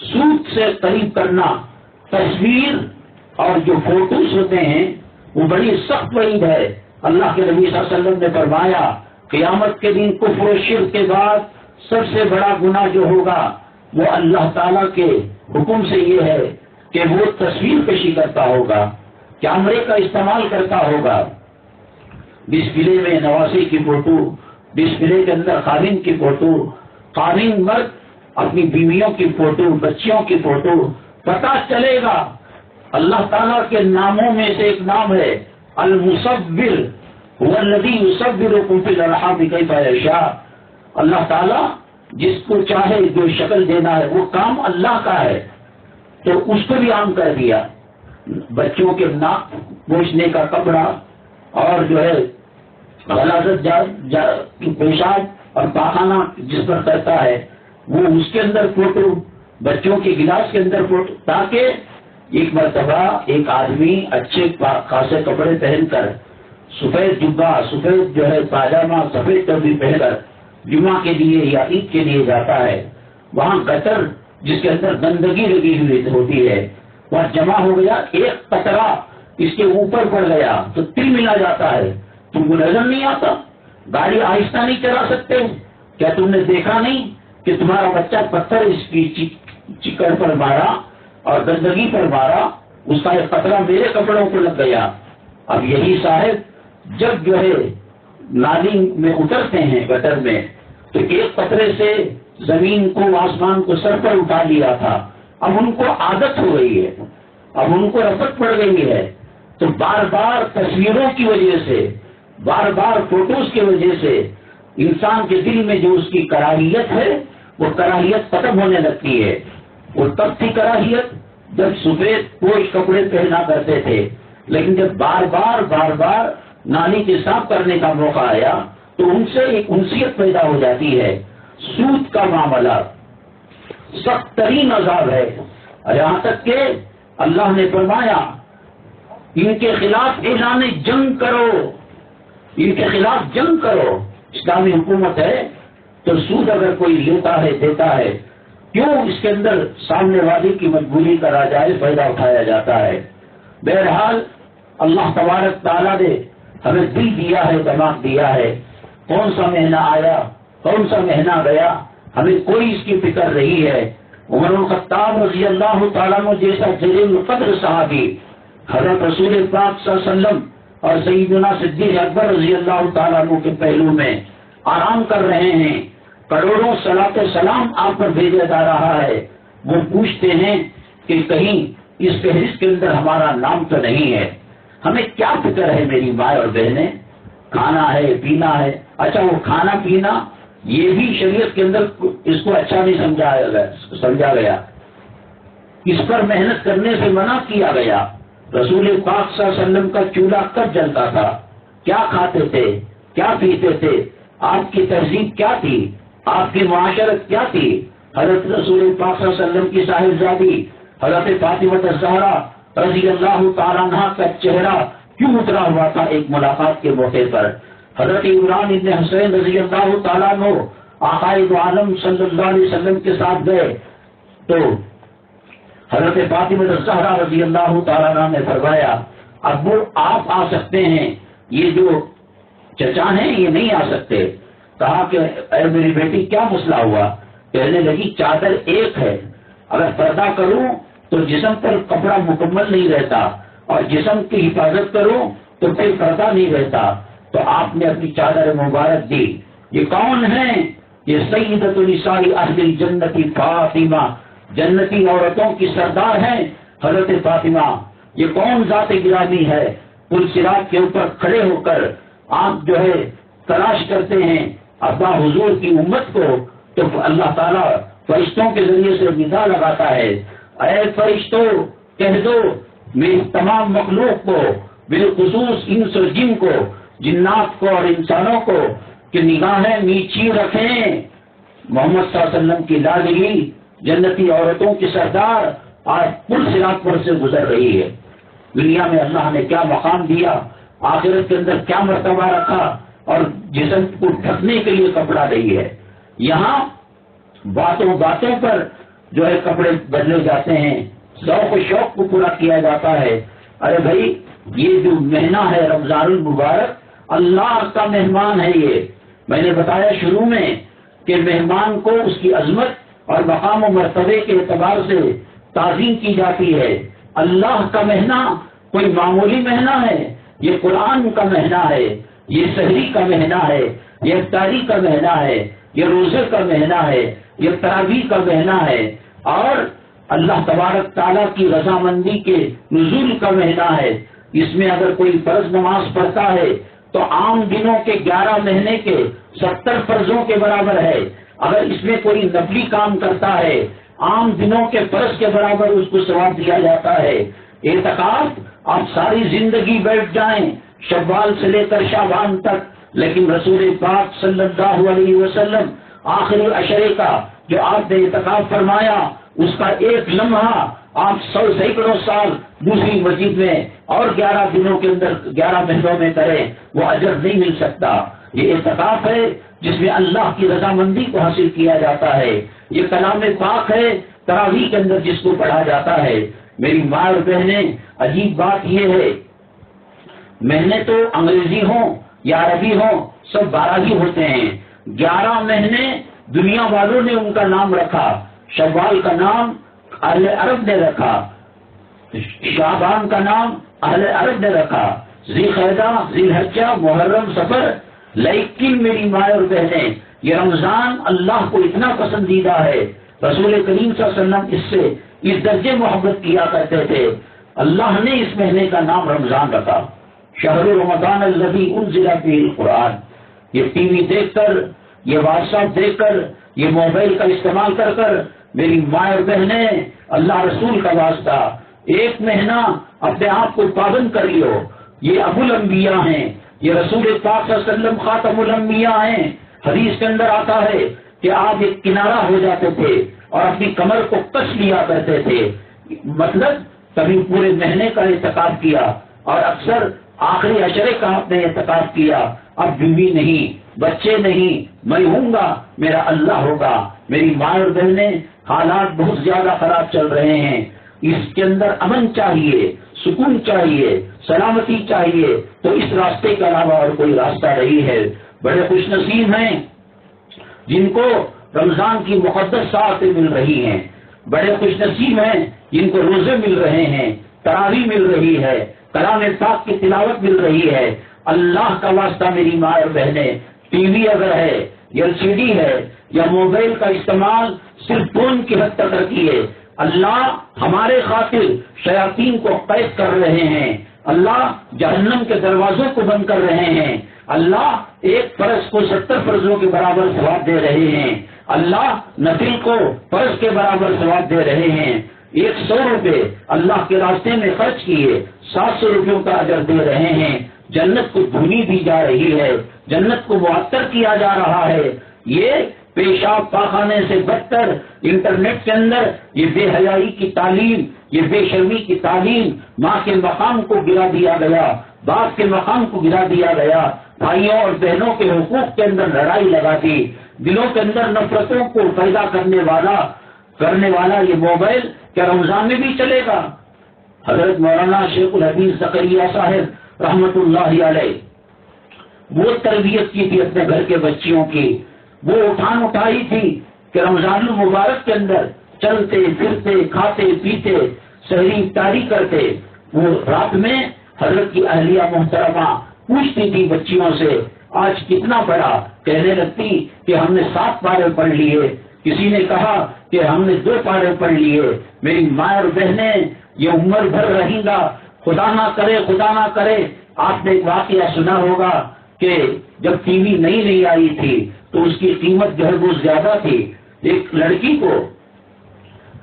Speaker 1: سود سے قریب کرنا. تصویر اور جو فوٹوز ہوتے ہیں وہ بڑی سخت وعید ہے. اللہ کے نبی صلی اللہ علیہ وسلم نے فرمایا قیامت کے دن کفر و شرک کے بعد سب سے بڑا گناہ جو ہوگا وہ اللہ تعالیٰ کے حکم سے یہ ہے کہ وہ تصویر کشی کرتا ہوگا، کیمرے کا استعمال کرتا ہوگا. ڈسپلے میں نواسی کی فوٹو، ڈسپلے کے اندر خاوند کی فوٹو، خاوند مرد اپنی بیویوں کی فوٹو، بچیوں کی فوٹو. پتہ چلے گا اللہ تعالیٰ کے ناموں میں سے ایک نام ہے المصور، هو الذی یصورکم فی الارحام کیف یشاء. اللہ تعالیٰ جس کو چاہے جو شکل دینا ہے وہ کام اللہ کا ہے، تو اس کو بھی عام کر دیا. بچوں کے ناک پوچھنے کا کپڑا اور جو ہے غلاظت پیشاب اور پاخانہ جس پر کرتا ہے وہ اس کے اندر فوٹو، بچوں کے گلاس کے اندر فوٹو، تاکہ ایک مرتبہ ایک آدمی اچھے خاصے کپڑے پہن کر، سفید جبہ، سفید جو ہے پاجامہ، سفید ٹوپی پہن کر جمعہ کے لیے یا عید کے لیے جاتا ہے، وہاں گٹر جس کے اندر گندگی لگی ہوئی ہوتی ہے وہاں جمع ہو گیا، ایک قطرہ اس کے اوپر پڑ گیا تو تل ملا جاتا ہے، تم کو نظر نہیں آتا؟ گاڑی آہستہ نہیں چلا سکتے؟ کیا تم نے دیکھا نہیں کہ تمہارا بچہ پتھر اس کی چکر پر مارا اور گندگی پر مارا، اس کا ایک قطرہ میرے کپڑوں کو لگ گیا؟ اب یہی صاحب جب جو ہے نالی میں اترتے ہیں گٹر میں تو ایک قطرے سے زمین کو، آسمان کو سر پر اٹھا لیا تھا، اب ان کو عادت ہو گئی ہے، اب ان کو رفت پڑ گئی ہے، تو بار بار تصویروں کی وجہ سے، بار بار فوٹوز کی وجہ سے انسان کے دل میں جو اس کی کراہیت ہے وہ کراہیت ختم ہونے لگتی ہے۔ وہ تب تھی کراہیت جب سفید پوش کپڑے پہنا کرتے تھے، لیکن جب بار بار نالی کے صاف کرنے کا موقع آیا تو ان سے ایک انسیت پیدا ہو جاتی ہے۔ سود کا معاملہ سخت ترین عذاب ہے، یہاں تک کہ اللہ نے فرمایا ان کے خلاف اعلان جنگ کرو، ان کے خلاف جنگ کرو۔ اسلامی حکومت ہے تو سود اگر کوئی لیتا ہے، دیتا ہے، کیوں اس کے اندر سامنے والی کی مجبوری کا ناجائز فائدہ اٹھایا جاتا ہے؟ بہرحال اللہ تبارک تعالیٰ نے ہمیں دل دیا ہے، دماغ دیا ہے، کون سا مہینہ آیا، کون سا مہینہ گیا، ہمیں کوئی اس کی فکر نہیں ہے۔ عمر الخطاب رضی اللہ تعالیٰ عنہ جیسا جلیل القدر صحابی حضرت رسول پاک صلی اللہ علیہ وسلم اور سیدنا صدیق اکبر رضی اللہ تعالیٰ عنہ کے پہلو میں آرام کر رہے ہیں، کروڑوں صلاۃ و سلام آپ پر بھیجا جا رہا ہے، وہ پوچھتے ہیں کہ کہیں اس فہرست کے اندر ہمارا نام تو نہیں ہے؟ ہمیں کیا فکر ہے میری ماں اور بہنیں؟ کھانا ہے، پینا ہے، اچھا وہ کھانا پینا یہ بھی شریعت کے اندر اس کو اچھا نہیں سمجھا گیا، اس پر محنت کرنے سے منع کیا گیا۔ رسول پاک صلی اللہ علیہ وسلم کا چولہا کب جلتا تھا؟ کیا کھاتے تھے؟ کیا پیتے تھے؟ آپ کی تہذیب کیا تھی؟ آپ کی معاشرت کیا تھی؟ حضرت رسول پاک صلی اللہ علیہ وسلم کی صاحبزادی حضرت فاطمہ الزہرا رضی اللہ تعالیٰ عنہا کا چہرہ کیوں اترا ہوا تھا ایک ملاقات کے موقع پر؟ حضرت عمران ابن حسین رضی اللہ تعالیٰ عنہ آقائد عالم صلی اللہ علیہ وسلم کے ساتھ گئے تو حضرت فاطمہ الزہرا رضی اللہ تعالیٰ عنہ نے فرمایا ابو آپ آ سکتے ہیں، یہ جو چچا ہیں یہ نہیں آ سکتے۔ کہا کہ اے میری بیٹی کیا مسئلہ ہوا؟ کہنے لگی چادر ایک ہے، اگر پردہ کروں تو جسم پر کپڑا مکمل نہیں رہتا، اور جسم کی حفاظت کروں تو پھر پردہ نہیں رہتا، تو آپ نے اپنی چادر مبارک دی۔ یہ کون ہیں؟ یہ سیدۃ نساء اہل الجنت فاطمہ، جنتی عورتوں کی سردار ہیں حضرت فاطمہ۔ یہ کون ذات گرامی ہے؟ پل صراط کے اوپر کھڑے ہو کر آپ جو ہے تلاش کرتے ہیں اپنا حضور کی امت کو، تو اللہ تعالیٰ فرشتوں کے ذریعے سے ندا لگاتا ہے، اے فرشتوں کہہ دو میری تمام مخلوق کو، بالخصوص انس و جن کو، جنات کو اور انسانوں کو، کہ نگاہیں نیچی رکھیں، محمد صلی اللہ علیہ وسلم کی لاڈلی جنتی عورتوں کی سردار آج پل صراط پر سے گزر رہی ہے۔ دنیا میں اللہ نے کیا مقام دیا، آخرت کے اندر کیا مرتبہ رکھا، اور جسم کو ڈھکنے کے لیے کپڑا نہیں ہے۔ یہاں باتوں باتوں پر جو ہے کپڑے بدلے جاتے ہیں، ذوق و شوق کو پورا کیا جاتا ہے۔ ارے بھائی یہ جو مہینہ ہے رمضان المبارک اللہ کا مہمان ہے۔ یہ میں نے بتایا شروع میں کہ مہمان کو اس کی عظمت اور مقام و مرتبے کے اعتبار سے تعظیم کی جاتی ہے۔ اللہ کا مہینہ کوئی معمولی مہینہ ہے، یہ قرآن کا مہینہ ہے، یہ سحری کا مہینہ ہے، یہ افطاری کا مہینہ ہے، یہ روزے کا مہینہ ہے، یہ تراویح کا مہینہ ہے، اور اللہ تبارک تعالیٰ کی رضامندی کے نزول کا مہینہ ہے۔ اس میں اگر کوئی فرض نماز پڑھتا ہے تو عام دنوں کے 11 مہینے کے 70 فرضوں کے برابر ہے۔ اگر اس میں کوئی نفلی کام کرتا ہے عام دنوں کے فرض کے برابر اس کو ثواب دیا جاتا ہے۔ اعتکاف آپ ساری زندگی بیٹھ جائیں، شوال سے لے کر شعبان تک لیکن رسول پاک صلی اللہ علیہ وسلم آخری عشرے کا جو آپ نے اعتکاف فرمایا، اس کا ایک لمحہ آپ سینکڑوں سال دوسری مسجد میں اور 11 دنوں کے اندر 11 مہینوں میں کریں، وہ اجر نہیں مل سکتا۔ یہ اعتکاف ہے جس میں اللہ کی رضامندی کو حاصل کیا جاتا ہے۔ یہ کلام پاک ہے تراویح کے اندر جس کو پڑھا جاتا ہے۔ میری ماں اور بہنیں، عجیب بات یہ ہے، مہینے تو انگریزی ہوں یا عربی ہوں سب 12 ہی ہوتے ہیں، 11 مہینے دنیا والوں نے ان کا نام رکھا۔ شوال کا نام اہل عرب نے رکھا، شعبان کا نام اہل عرب نے رکھا، ذی القعدہ، ذی الحجہ، محرم، صفر۔ لیکن میری ماں اور بہنیں، یہ رمضان اللہ کو اتنا پسندیدہ ہے، رسول کریم صلی اللہ علیہ وسلم اس سے اس درجے محبت کیا کرتے تھے، اللہ نے اس مہینے کا نام رمضان رکھا۔ شہر رمضان الذی انزل فیہ القرآن۔ یہ ٹی وی دیکھ کر، یہ واٹس ایپ دیکھ کر، یہ موبائل کا استعمال کر کر میری ماں اور بہنیں، اللہ رسول کا واسطہ ایک مہینہ اپنے آپ کو پابند کر لیو۔ یہ ابو الانبیاء ہیں، یہ رسول پاک صلی اللہ علیہ وسلم خاتم الانبیاء ہیں۔ حدیث کے اندر آتا ہے کہ آپ ایک کنارہ ہو جاتے تھے اور اپنی کمر کو کس لیا کرتے تھے، مطلب کبھی پورے مہینے کا اعتکاف کیا اور اکثر آخری عشرے کا آپ نے اعتکاف کیا۔ اب بیوی نہیں، بچے نہیں، میں ہوں گا، میرا اللہ ہوگا۔ میری ماں اور بہنیں، حالات بہت زیادہ خراب چل رہے ہیں، اس کے اندر امن چاہیے، سکون چاہیے، سلامتی چاہیے، تو اس راستے کے علاوہ اور کوئی راستہ نہیں ہے۔ بڑے خوش نصیب ہیں جن کو رمضان کی مقدس ساعتیں مل رہی ہیں، بڑے خوش نصیب ہیں جن کو روزے مل رہے ہیں، تراویح مل رہی ہے، کلام پاک کی تلاوت مل رہی ہے۔ اللہ کا واسطہ میری ماں اور بہنیں، ٹی وی اگر ہے یا LCD ہے یا موبائل کا استعمال صرف فون کی حد تک رکھیے۔ اللہ ہمارے خاطر شیاطین کو قید کر رہے ہیں، اللہ جہنم کے دروازوں کو بند کر رہے ہیں، اللہ ایک فرض کو 70 فرضوں کے برابر ثواب دے رہے ہیں، اللہ نفل کو فرض کے برابر ثواب دے رہے ہیں۔ 100 روپے اللہ کے راستے میں خرچ کیے، 700 روپیوں کا اجر دے رہے ہیں۔ جنت کو دھنی دی جا رہی ہے، جنت کو معطر کیا جا رہا ہے۔ یہ پیشاب پاخانے سے بدتر انٹرنیٹ کے اندر یہ بے حیائی کی تعلیم، یہ بے شرمی کی تعلیم، ماں کے مقام کو گرا دیا گیا، باپ کے مقام کو گرا دیا گیا، بھائیوں اور بہنوں کے حقوق کے اندر لڑائی لگا دی، دلوں کے اندر نفرتوں کو پیدا کرنے والا یہ موبائل کیا رمضان میں بھی چلے گا؟ حضرت مولانا شیخ الحدیث زکریا صاحب رحمت اللہ علیہ وہ تربیت کی تھی اپنے گھر کے بچیوں کی، وہ اٹھائی تھی کہ رمضان المبارک کے اندر چلتے پھرتے کھاتے پیتے سحری افطاری کرتے۔ وہ رات میں حضرت کی اہلیہ محترمہ پوچھتی تھی بچیوں سے آج کتنا پڑھا، کہنے لگتی کہ ہم نے 7 پارے پڑھ لیے، کسی نے کہا کہ ہم نے 2 پارے پڑھ لیے۔ میری ماں اور بہنیں، یہ عمر بھر رہیں گا، خدا نہ کرے آپ نے ایک واقعہ سنا ہوگا کہ جب ٹی وی نہیں آئی تھی تو اس کی قیمت جو ہے وہ زیادہ تھی۔ ایک لڑکی کو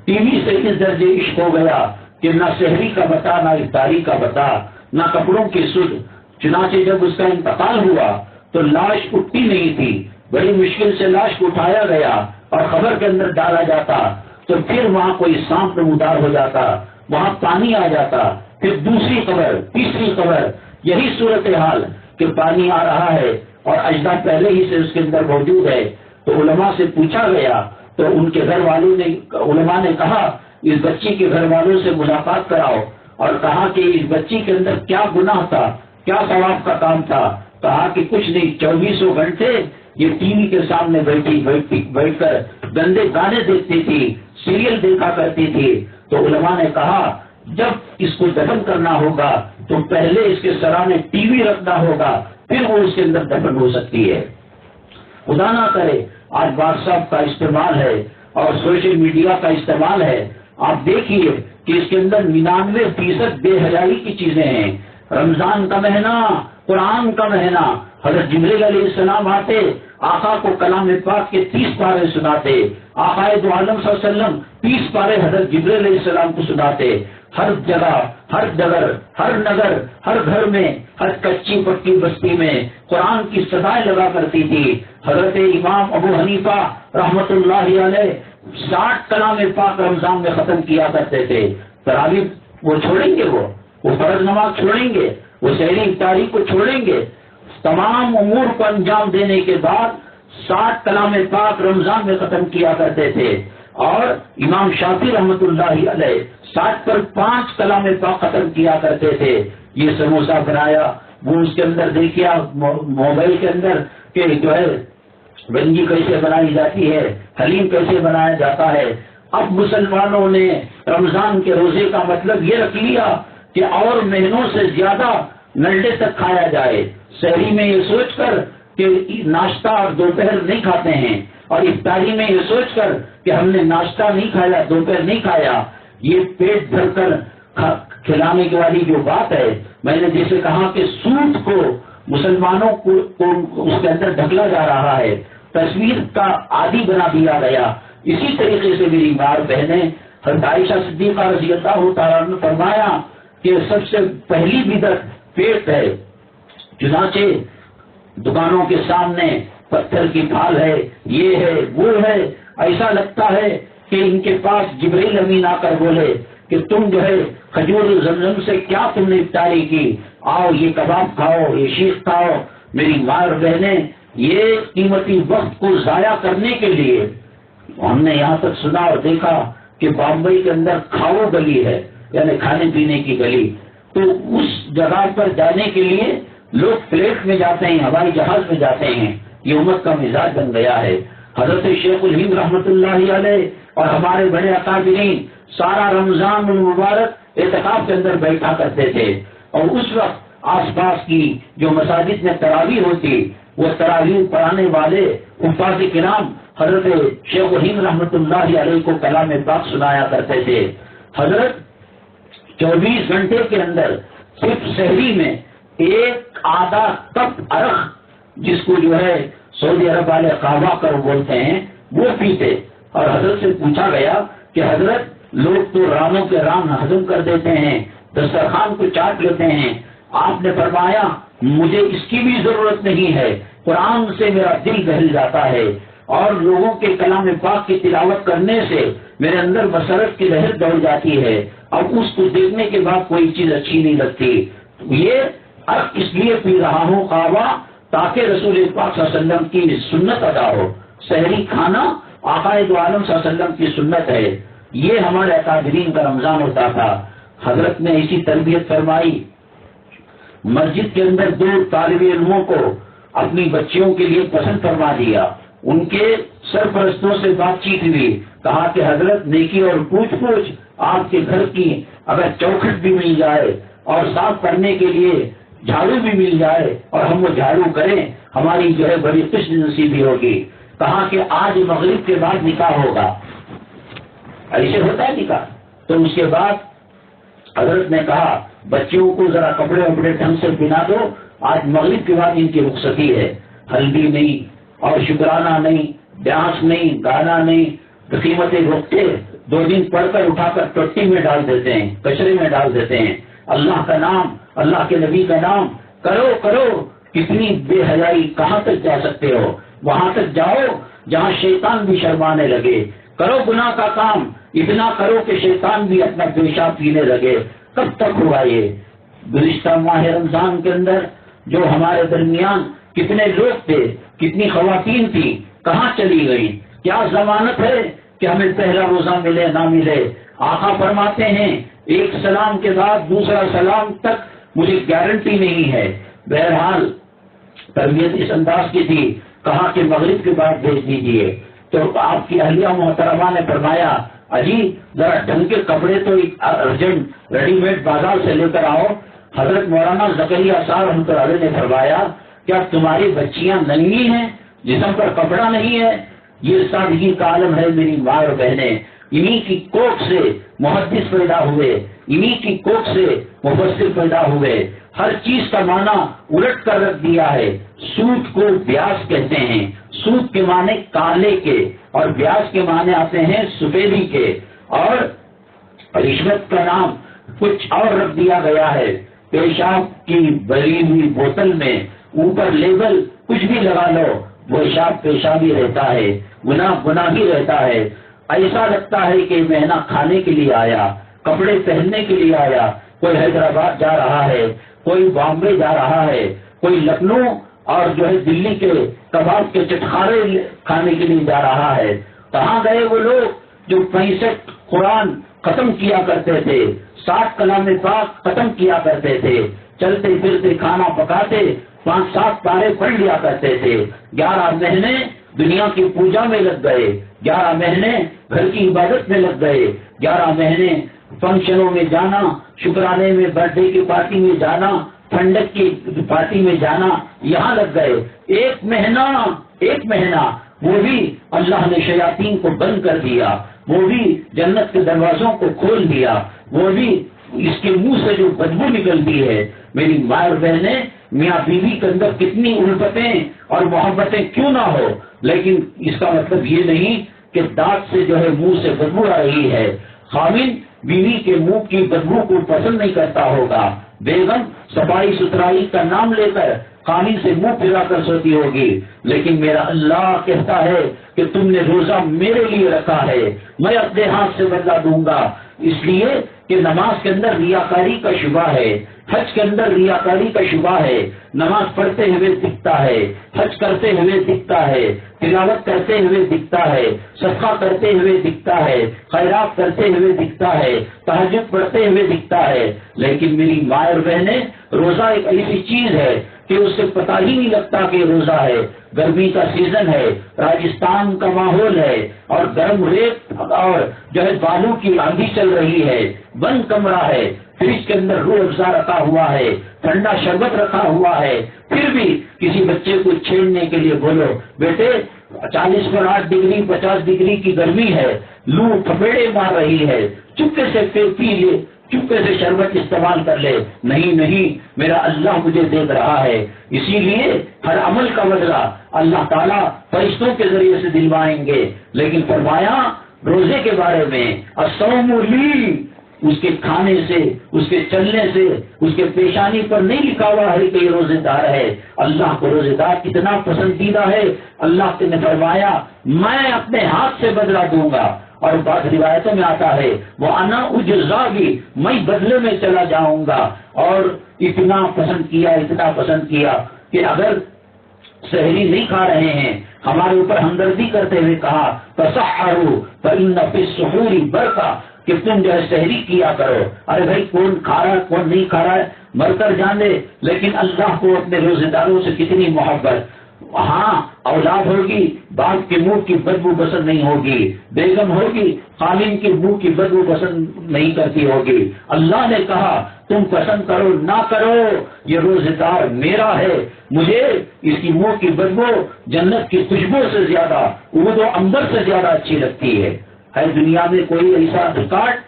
Speaker 1: ٹی وی سے اس درجے عشق ہو گیا کہ نہ سحری کا بتا، نہ افطاری کا بتا، نہ کپڑوں کی سدھ۔ چنانچہ جب اس کا انتقال ہوا تو لاش اٹھتی نہیں تھی، بڑی مشکل سے لاش کو اٹھایا گیا اور قبر کے اندر ڈالا جاتا تو پھر وہاں کوئی سانپ نمودار ہو جاتا، وہاں پانی آ جاتا، پھر دوسری قبر، تیسری قبر، یہی صورتحال کہ پانی آ رہا ہے اور اجداد پہلے ہی سے اس کے اندر موجود ہے۔ تو علماء سے پوچھا گیا تو ان کے گھر والوں نے، علماء نے کہا اس بچی کے گھر والوں سے ملاقات کراؤ، اور کہا کہ اس بچی کے اندر کیا گناہ تھا، کیا ثواب کا کام تھا۔ کہا کہ کچھ نہیں، 24 گھنٹے یہ ٹی وی کے سامنے بیٹھ کر گندے گانے دیکھتی تھی، سیریل دیکھا کرتی تھی۔ تو علماء نے کہا جب اس کو دفن کرنا ہوگا تو پہلے اس کے سرانے ٹی وی رکھنا ہوگا، پھر وہ اس کے اندر دفن ہو سکتی ہے۔ خدا نہ کرے آج واٹس ایپ کا استعمال ہے اور سوشل میڈیا کا استعمال ہے، آپ دیکھیے کہ اس کے اندر 99% بے حیائی کی چیزیں ہیں۔ رمضان کا مہینہ، قرآن کا مہینہ، حضرت جبریل علیہ السلام آتے، آقا کو کلام پاک کے 30 پارے سناتے، آقا دو عالم صلی اللہ علیہ وسلم 30 پارے حضرت جبریل علیہ السلام کو سناتے۔ ہر جگہ، ہر ڈگر، ہر نگر، ہر گھر میں، ہر کچی پکی بستی میں قرآن کی صدائیں لگا کرتی تھی۔ حضرت امام ابو حنیفہ رحمت اللہ علیہ 60 کلام پاک رمضان میں ختم کیا کرتے تھے۔ تراویح وہ چھوڑیں گے، وہ فرض نماز چھوڑیں گے، وہ سحری افطاری کو چھوڑیں گے، تمام امور کو انجام دینے کے بعد 60 کلام پاک رمضان میں ختم کیا کرتے تھے۔ اور امام شافعی رحمت اللہ علیہ 60 پر 5 کلام پاک ختم کیا کرتے تھے۔ یہ سموسہ بنایا، وہ اس کے اندر دیکھیا موبائل کے اندر کہ جو ہے گنجی کیسے بنائی جاتی ہے، حلیم کیسے بنایا جاتا ہے۔ اب مسلمانوں نے رمضان کے روزے کا مطلب یہ رکھ لیا کہ اور مہینوں سے زیادہ نلڈے تک کھایا جائے، سحری میں یہ سوچ کر کہ ناشتہ اور دوپہر نہیں کھاتے ہیں، اور افطاری میں یہ سوچ کر کہ ہم نے ناشتہ نہیں کھایا، دوپہر نہیں کھایا۔ یہ پیٹ بھر کر کھلانے کی والی جو بات ہے، میں نے جیسے کہا کہ سود کو مسلمانوں کو اس کے اندر ڈھکلا جا رہا ہے، تصویر کا عادی بنا دیا گیا۔ اسی طریقے سے میری ماں بہنیں، حضرت عائشہ صدیقہ رضی اللہ تعالیٰ نے فرمایا کہ سب سے پہلی بدعت پیٹ ہے، چنانچہ دکانوں کے سامنے پتھر کی پھال ہے، یہ ہے، وہ ہے، ایسا لگتا ہے کہ ان کے پاس جبرائیل امین آ کر بولے کہ تم جو ہے کھجور زمزم سے کیا تم نے افطاری کی، آؤ یہ کباب کھاؤ، یہ شیخ کھاؤ۔ میری ماں اور بہنیں، یہ قیمتی وقت کو ضائع کرنے کے لیے ہم نے یہاں تک سنا اور دیکھا کہ بامبئی کے اندر کھاؤ گلی ہے، یعنی کھانے پینے کی گلی، تو اس جگہ پر جانے کے لیے لوگ فلیٹ میں جاتے ہیں، ہوائی جہاز میں جاتے ہیں۔ یہ امت کا مزاج بن گیا ہے۔ حضرت شیخ الہند رحمت اللہ علیہ اور ہمارے بڑے اکابرین سارا رمضان المبارک اعتکاف کے اندر بیٹھا کرتے تھے، اور اس وقت آس پاس کی جو مساجد میں تراویح ہوتی، وہ تراویح پڑھانے والے حفاظ کرام حضرت شیخ الہند رحمت اللہ علیہ کو کلام پاک سنایا کرتے تھے۔ حضرت 24 گھنٹے کے اندر صرف سحری میں ایک آدھا کپ عرق، جس کو جو ہے سعودی عرب والے قہوہ کر بولتے ہیں، وہ پیتے۔ اور حضرت سے پوچھا گیا کہ حضرت لوگ تو رانوں کے ران ہضم کر دیتے ہیں، دسترخوان کو چاٹ لیتے ہیں، آپ نے فرمایا مجھے اس کی بھی ضرورت نہیں ہے، قرآن سے میرا دل بہل جاتا ہے، اور لوگوں کے کلام پاک کی تلاوت کرنے سے میرے اندر مسرت کی لہر دوڑ جاتی ہے، اب اس کو دیکھنے کے بعد کوئی چیز اچھی نہیں لگتی۔ یہ اب اس لیے پی رہا ہوں قہوہ تاکہ رسول پاک صلی اللہ علیہ وسلم کی سنت ادا ہو۔ سحری کھانا آقا دو عالم صلی اللہ علیہ وسلم کی سنت ہے۔ یہ ہمارے اکابرین کا رمضان ہوتا تھا۔ حضرت نے اسی تربیت فرمائی۔ مسجد کے اندر 2 طالب علموں کو اپنی بچیوں کے لیے پسند فرما دیا۔ ان کے سرپرستوں سے بات چیت ہوئی، کہا کہ حضرت نیکی اور پوچھ پوچھ آپ کے گھر کی اگر چوکھٹ بھی مل جائے اور صاف کرنے کے لیے جھاڑو بھی مل جائے اور ہم وہ جھاڑو کریں، ہماری جو ہے بڑی خوش نصیبی ہوگی۔ کہا کہ آج مغرب کے بعد نکاح ہوگا۔ ایسے ہوتا ہے نکاح؟ تو اس کے بعد حضرت نے کہا بچیوں کو ذرا کپڑے وپڑے ڈھنگ سے پہنا دو، آج مغرب کے بعد ان کی رخصتی ہے۔ ہلدی نہیں اور شکرانہ نہیں، ڈانس نہیں، گانا نہیں، قیمتیں رکھتے 2 دن پڑھ کر اٹھا کر ٹٹی میں ڈال دیتے ہیں، کچرے میں ڈال دیتے ہیں۔ اللہ کا نام، اللہ کے نبی کا نام کرو کرو، کتنی بے حیائی، کہاں تک جا سکتے ہو؟ وہاں تک جاؤ جہاں شیطان بھی شرمانے لگے۔ کرو گناہ کا کام، اتنا کرو کہ شیطان بھی اپنا پیشاب پینے لگے۔ کب تک ہوا یہ؟ گزشتہ ماہ رمضان کے اندر جو ہمارے درمیان کتنے لوگ تھے، کتنی خواتین تھی، کہاں چلی گئی؟ کیا ضمانت ہے کہ ہمیں پہلا روزہ ملے نہ ملے؟ آقا فرماتے ہیں ایک سلام کے بعد دوسرا سلام تک مجھے گارنٹی نہیں ہے۔ بہرحال تربیت اس انداز کی تھی، کہا کہ مغرب کے بعد بھیج دیجیے۔ تو آپ کی اہلیہ محترمہ نے فرمایا اجی ذرا ڈھنگ کے کپڑے تو ارجنٹ ریڈی میڈ بازار سے لے کر آؤ۔ حضرت مولانا زکریا صاحب رحمۃ اللہ علیہ نے فرمایا کیا تمہاری بچیاں ننگی ہیں، جسم پر کپڑا نہیں ہے؟ یہ سادگی کا عالم ہے میری ماں اور بہنیں۔ انہی کی کوکھ سے محدث پیدا ہوئے، انہی کی کوکھ سے مفسر پیدا ہوئے۔ ہر چیز کا معنی الٹ کر رکھ دیا ہے۔ سود کو بیاس کہتے ہیں، سود کے معنی کالے کے، اور بیاس کے معنی آتے ہیں سفیدی کے، اور رشوت کا نام کچھ اور رکھ دیا گیا ہے، پیشاب کی بھری ہوئی بوتل میں اوپر لیبل کچھ بھی لگا لو، وہ پیشاب ہی رہتا ہے، گناہ ہی رہتا ہے۔ ایسا لگتا ہے کہ مہینہ کھانے کے لیے آیا، کپڑے پہننے کے لیے آیا، کوئی حیدرآباد جا رہا ہے، کوئی بامبے جا رہا ہے، کوئی لکھنؤ اور دلی کے کباب کے چٹخارے کھانے کے لیے جا رہا ہے۔ کہاں گئے وہ لوگ جو 65 قرآن ختم کیا کرتے تھے، 60 کلام پاک ختم کیا کرتے تھے، چلتے پھرتے کھانا پکاتے 5-7 پارے پڑھ لیا کرتے تھے، 11 مہینے دنیا کی پوجا میں لگ گئے، 11 مہینے گھر کی عبادت میں لگ گئے، 11 مہینے فنکشنوں میں جانا، شکرانے میں، برتھ ڈے کی پارٹی میں جانا، ٹھنڈک کی پارٹی میں جانا، یہاں لگ گئے۔ ایک مہینہ وہ بھی اللہ نے شیاطین کو بند کر دیا، وہ بھی جنت کے دروازوں کو کھول دیا، وہ بھی اس کے منہ سے جو بدبو نکلتی ہے۔ میری ماں اور بہنیں، میاں بیوی کے اندر کتنی الفتیں اور محبتیں کیوں نہ ہو، لیکن اس کا مطلب یہ نہیں کہ دانت سے منہ سے بدبو آ رہی ہے۔ خاوند بیوی کے منہ کی بدبو کو پسند نہیں کرتا ہوگا، بیگم صفائی ستھرائی کا نام لے کر خاوند سے منہ پھرا کر سوتی ہوگی، لیکن میرا اللہ کہتا ہے کہ تم نے روزہ میرے لیے رکھا ہے، میں اپنے ہاتھ سے بدلہ دوں گا۔ اس لیے کہ نماز کے اندر ریاکاری کا شبہ ہے، حج کے اندر ریاکاری کا شبہ ہے، نماز پڑھتے ہوئے دکھتا ہے، حج کرتے ہوئے دکھتا ہے، تلاوت کرتے ہوئے دکھتا ہے، صدقہ کرتے ہوئے دکھتا ہے، خیرات کرتے ہوئے دکھتا ہے، تہجد پڑھتے ہوئے دکھتا ہے، لیکن میری ماں اور بہنیں، روزہ ایک ایسی چیز ہے کہ اس سے پتہ ہی نہیں لگتا کہ روزہ ہے۔ گرمی کا سیزن ہے، راجستھان کا ماحول ہے اور گرم ریت اور بالوں کی آندھی چل رہی ہے، بند کمرہ ہے، فریج کے اندر روح افزا رکھا ہوا ہے، ٹھنڈا شربت رکھا ہوا ہے، پھر بھی کسی بچے کو چھیڑنے کے لیے بولو بیٹے 40 پر 8 ڈگری 50 ڈگری کی گرمی ہے، لو تھپیڑے مار رہی ہے، چپکے سے پی لے، چپکے سے شربت استعمال کر لے۔ نہیں، میرا اللہ مجھے دیکھ رہا ہے، اسی لیے ہر عمل کا بدلہ اللہ تعالیٰ فرشتوں کے ذریعے سے دلوائیں گے۔ لیکن فرمایا روزے کے بارے میں، الصوم لی، اس کے کھانے سے، اس کے چلنے سے، اس کے پیشانی پر نہیں لکھا ہوا ہے کہ یہ روزے دار ہے۔ اللہ کو روزے دار کتنا پسندیدہ ہے، اللہ نے فرمایا میں اپنے ہاتھ سے بدلہ دوں گا، اور بعض روایتوں میں آتا ہے وہ انا اجزا بھی، میں بدلے میں چلا جاؤں گا۔ اور اتنا پسند کیا کہ اگر سحری نہیں کھا رہے ہیں، ہمارے اوپر ہمدردی کرتے ہوئے کہا تسحروا فإن فی السحور برکہ، کہ تم سحری کیا کرو۔ ارے بھائی کون کھا رہا ہے کون نہیں کھا رہا ہے مر کر جانے، لیکن اللہ کو اپنے روزے داروں سے کتنی محبت۔ ہاں اولاد ہوگی، باپ کے منہ کی بدبو پسند نہیں ہوگی، بیگم ہوگی، خاوند کے منہ کی بدبو پسند نہیں کرتی ہوگی۔ اللہ نے کہا تم پسند کرو نہ کرو، یہ روزے دار میرا ہے، مجھے اس کی منہ کی بدبو جنت کی خوشبو سے زیادہ، عود و عنبر سے زیادہ اچھی لگتی ہے۔ دنیا میں کوئی ایسا ریکارڈ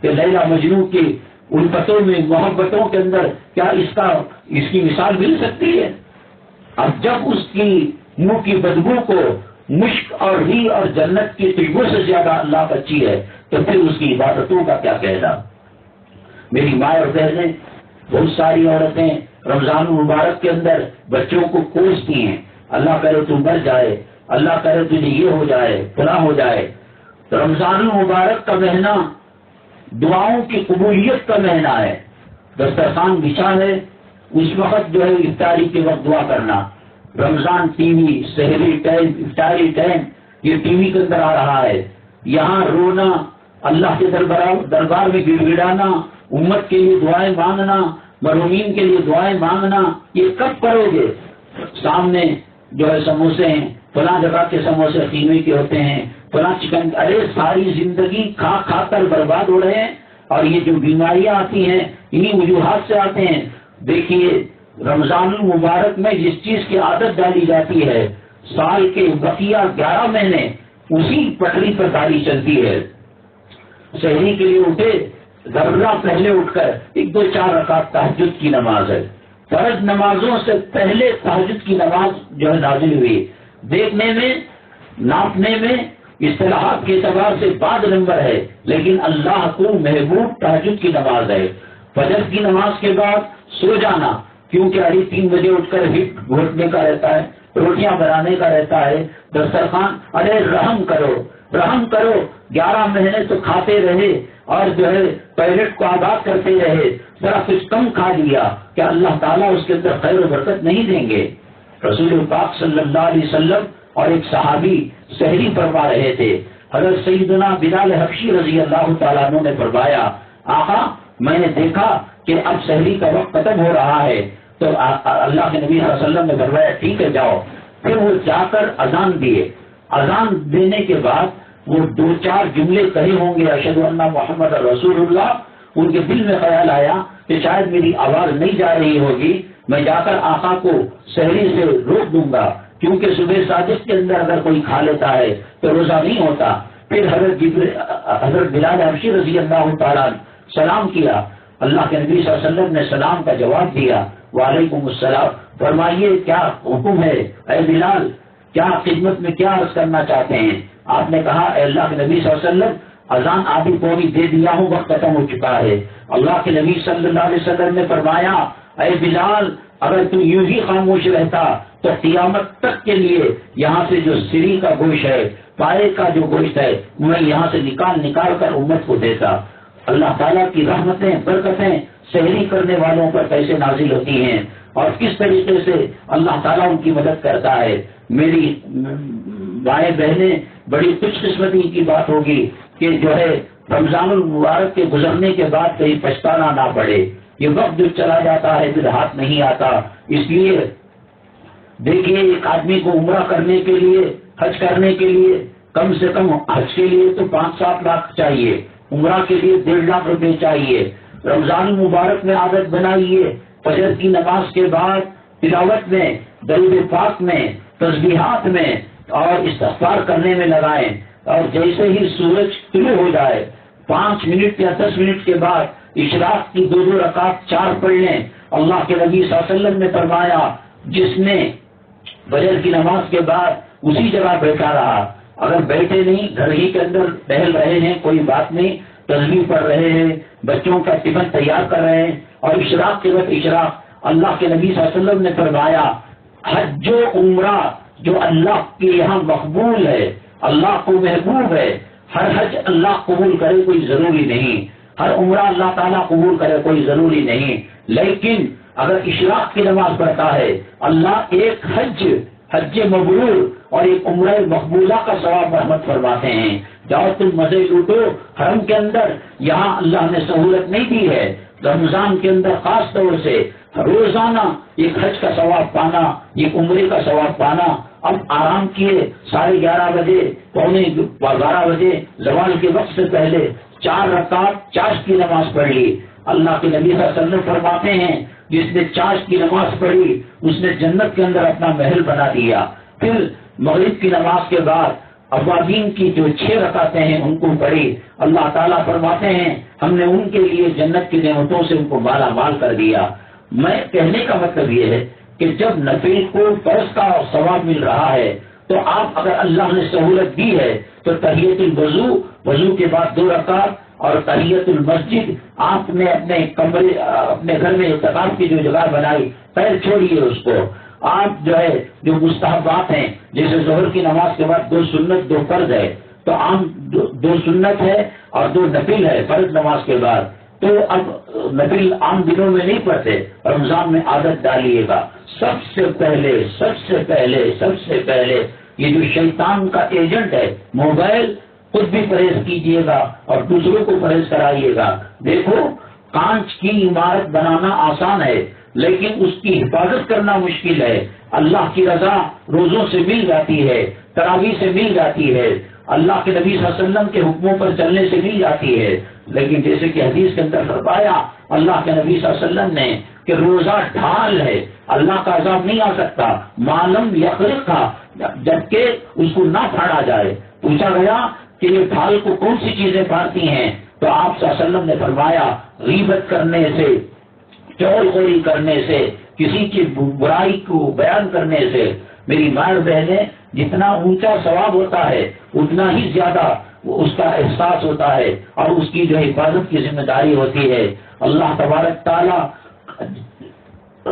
Speaker 1: کہ لیلا مجنون کی الفتوں میں، محبتوں کے اندر کیا اس کی مثال مل سکتی ہے؟ اب جب اس کی منہ کی بدبو کو مشک اور ری اور جنت کی خوشبو سے زیادہ اللہ کو اچھی ہے، تو پھر اس کی عبادتوں کا کیا کہنا۔ میری ماں اور بہنیں، بہت ساری عورتیں رمضان المبارک کے اندر بچوں کو کوستی ہیں، اللہ کرے تو مر جائے، اللہ کرے تجھے یہ ہو جائے فلاں ہو جائے۔ رمضان المبارک کا مہینہ دعاؤں کی قبولیت کا مہینہ ہے۔ دسترخوان بچھا ہے، اس وقت افطاری کے وقت دعا کرنا۔ رمضان ٹی وی، سحری ٹائم، افطاری ٹائم، یہ ٹی وی کے اندر آ رہا ہے، یہاں رونا، اللہ کے دربار میں گڑ گڑانا، امت کے لیے دعائیں مانگنا، مرحومین کے لیے دعائیں مانگنا، یہ کب کرو گے؟ سامنے سموسے ہیں، فلاں جگہ کے سموسے قیمے کے ہوتے ہیں، فلاں چکن، ارے ساری زندگی کھا کر برباد ہو رہے ہیں، اور یہ جو بیماریاں آتی ہیں انہی وجوہات سے آتے ہیں۔ دیکھیے رمضان المبارک میں جس چیز کی عادت ڈالی جاتی ہے، سال کے بقیہ 11 مہینے اسی پٹری پر گاڑی چلتی ہے۔ سحری کے لیے اٹھے، ذرہ پہلے اٹھ کر 1-2-4 رکعت تہجد کی نماز ہے، فرض نمازوں سے پہلے تہجد کی نماز نازل ہوئی۔ دیکھنے میں، ناپنے میں اصطلاحات کے اعتبار سے بعد نمبر ہے، لیکن اللہ کو محبوب تہجد کی نماز ہے۔ فجر کی نماز کے بعد سو جانا، کیونکہ ابھی 3 بجے اٹھ کر ہٹ گھوٹنے کا رہتا ہے، روٹیاں بنانے کا رہتا ہے، دسترخوان، ارے رحم کرو رحم کرو، 11 مہینے تو کھاتے رہے اور جو ہے ٹوائلٹ کو آباد کرتے رہے، ذرا کچھ کم کھا لیا، کیا اللہ تعالیٰ اس کے اندر خیر و برکت نہیں دیں گے؟ رسول پاک صلی اللہ علیہ وسلم اور ایک صحابی سحری فرما رہے تھے، حضرت سیدنا بلال حبشی رضی اللہ تعالیٰ عنہ نے فرمایا، آقا میں نے دیکھا کہ اب سحری کا وقت ختم ہو رہا ہے، تو اللہ کے نبی صلی اللہ علیہ وسلم نے فرمایا ٹھیک ہے جاؤ۔ پھر وہ جا کر اذان دیے، اذان دینے کے بعد وہ 2-4 جملے کہے ہوں گے، اشہد ان محمد رسول اللہ، ان کے دل میں خیال آیا کہ شاید میری آواز نہیں جا رہی ہوگی، میں جا کر آقا کو سحری سے روک دوں گا، کیونکہ صبح صادق کے اندر اگر کوئی کھا لیتا ہے تو روزہ نہیں ہوتا۔ پھر حضرت بلال حبشی رضی اللہ تعالیٰ سلام کیا، اللہ کے نبی صلی اللہ علیہ وسلم نے سلام کا جواب دیا، وعلیکم السلام، فرمائیے کیا حکم ہے اے بلال، کیا خدمت میں کیا عرض کرنا چاہتے ہیں؟ آپ نے کہا اے اللہ کے نبی صلی اللہ علیہ وسلم، اذان آدھی پوری دے دیا ہوں، وقت ختم ہو چکا ہے۔ اللہ کے نبی صلی اللہ علیہ وسلم نے فرمایا اے بلال، اگر تم یوں ہی خاموش رہتا تو قیامت تک کے لیے یہاں سے جو سری کا گوشت ہے، پائے کا جو گوشت ہے، میں یہاں سے نکال کر امت کو دیتا۔ اللہ تعالیٰ کی رحمتیں برکتیں سحری کرنے والوں پر کیسے نازل ہوتی ہیں اور کس طریقے سے اللہ تعالیٰ ان کی مدد کرتا ہے۔ میری بھائی بہنیں، بڑی خوش قسمتی کی بات ہوگی کہ جو ہے رمضان المبارک کے گزرنے کے بعد کہیں پچھتانا نہ پڑے۔ یہ وقت جو چلا جاتا ہے پھر ہاتھ نہیں آتا، اس لیے دیکھیے ایک آدمی کو عمرہ کرنے کے لیے، حج کرنے کے لیے کم سے کم حج کے لیے تو 5-7 لاکھ چاہیے، عمرہ کے لیے 1.5 لاکھ روپے چاہیے۔ رمضان المبارک میں عادت بنائیے، فجر کی نماز کے بعد تلاوت میں، درود پاک میں، تسبیحات میں اور استغفار کرنے میں لگائیں، اور جیسے ہی سورج طلوع ہو جائے 5 منٹ یا 10 منٹ کے بعد اشراق کی 2 رکعت 4 پڑھ لیں۔ اللہ کے نبی صلی اللہ علیہ وسلم نے فرمایا جس نے فجر کی نماز کے بعد اسی جگہ بیٹھا رہا، اگر بیٹھے نہیں گھر ہی کے اندر ٹہل رہے ہیں کوئی بات نہیں، تسبیح پڑھ رہے ہیں، بچوں کا ٹفن تیار کر رہے ہیں، اور اشراق کے وقت اشراق، اللہ کے نبی صلی اللہ علیہ وسلم نے فرمایا حج و عمرہ جو اللہ کے یہاں مقبول ہے، اللہ کو محبوب ہے، ہر حج اللہ قبول کرے کوئی ضروری نہیں، ہر عمرہ اللہ تعالیٰ قبول کرے کوئی ضروری نہیں، لیکن اگر اشراق کی نماز پڑھتا ہے اللہ ایک حج مبرور اور ایک عمرہ مقبولہ کا ثواب رحمت فرماتے ہیں۔ جاؤ تم مزے لوٹو حرم کے اندر، یہاں اللہ نے سہولت نہیں دی ہے، رمضان کے اندر خاص طور سے روزانہ ایک حج کا ثواب پانا، ایک عمرے کا ثواب پانا۔ اب آرام کیے، 11:30 بجے، 11:45 بجے زوال کے وقت سے پہلے 4 رکعت چاشت کی نماز پڑھ لی۔ اللہ کے نبی صلی اللہ علیہ وسلم فرماتے ہیں جس نے چاشت کی نماز پڑھی اس نے جنت کے اندر اپنا محل بنا دیا۔ پھر مغرب کی نماز کے بعد اوابین کی جو 6 رکعتیں ہیں ان کو پڑھی، اللہ تعالیٰ فرماتے ہیں ہم نے ان کے لیے جنت کی نعمتوں سے ان کو مالا مال کر دیا۔ میں کہنے کا مطلب یہ ہے کہ جب نفل کو فرض کا ثواب مل رہا ہے تو آپ اگر اللہ نے سہولت دی ہے تو تحیت الوضو، وضو کے بعد 2 رکعت، اور تحیت المسجد، آپ نے اپنے کمرے اپنے گھر میں اعتکاف کی جو جگہ بنائی پیر چھوڑیے اس کو۔ آپ جو ہے جو مستحبات ہیں جیسے ظہر کی نماز کے بعد 2 سنت 2 فرض ہے، تو عام 2 سنت ہے اور 2 نفل ہے فرض نماز کے بعد، تو اب نفل عام دنوں میں نہیں پڑھتے، رمضان میں عادت ڈالیے گا۔ سب سے پہلے یہ جو شیطان کا ایجنٹ ہے موبائل، خود بھی پرہیز کیجیے گا اور دوسروں کو پرہیز کرائیے گا۔ دیکھو کانچ کی عمارت بنانا آسان ہے لیکن اس کی حفاظت کرنا مشکل ہے۔ اللہ کی رضا روزوں سے مل جاتی ہے، تراویح سے مل جاتی ہے، اللہ کے نبی صلی اللہ علیہ وسلم کے حکموں پر چلنے سے مل جاتی ہے، لیکن جیسے کہ حدیث کے اندر فرمایا اللہ کے نبی صلی اللہ علیہ وسلم نے کہ روزہ ڈھال ہے، اللہ کا عذاب نہیں آ سکتا معلوم یخرق تھا، جبکہ اس کو نہ پھاڑا جائے۔ پوچھا گیا کہ یہ ڈھال کو کون سی چیزیں پھاڑتی ہیں، تو آپ صلی اللہ علیہ وسلم نے فرمایا غیبت کرنے سے، چغل خوری کرنے سے، کسی کی برائی کو بیان کرنے سے۔ میری ماں بہنیں، جتنا اونچا ثواب ہوتا ہے اتنا ہی زیادہ اس کا احساس ہوتا ہے اور اس کی جو حفاظت کی ذمہ داری ہوتی ہے۔ اللہ تبارک تعالیٰ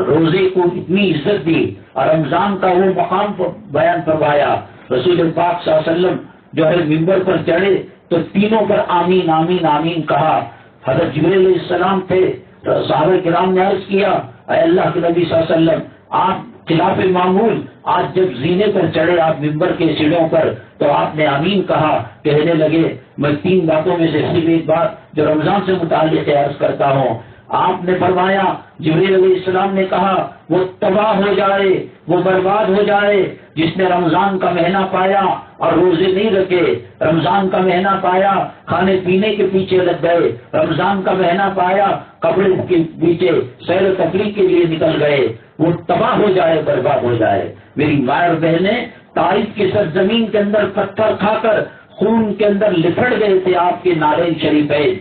Speaker 1: روزے کو اتنی عزت دی اور رمضان کا وہ مقام بیان فرمایا۔ رسول پاک صلی اللہ علیہ وسلم جو ہے ممبر پر چڑھے تو تینوں پر آمین آمین آمین کہا۔ حضرت جبریل علیہ السلام تھے، صحابہ کرام نے عرض کیا اے اللہ کے نبی صلی اللہ علیہ وسلم، آپ خلاف معمول آج جب زینے پر چڑھے آپ ممبر کے سیڑھیوں پر تو آپ نے آمین کہا۔ کہنے لگے میں 3 باتوں میں سے صرف ایک بات جو رمضان سے متعلق عرض کرتا ہوں۔ آپ نے فرمایا، جبریل علیہ السلام نے کہا وہ تباہ ہو جائے، وہ برباد ہو جائے جس نے رمضان کا مہینہ پایا اور روزے نہیں رکھے، رمضان کا مہینہ پایا کھانے پینے کے پیچھے لگ گئے، رمضان کا مہینہ پایا کپڑے کے پیچھے سیر و تفریح کے لیے نکل گئے، وہ تباہ ہو جائے، برباد ہو جائے۔ میری ماں اور بہنیں طائف کی سرزمین کے اندر پتھر کھا کر خون کے اندر لپٹ گئے تھے آپ کے نارین شریفین۔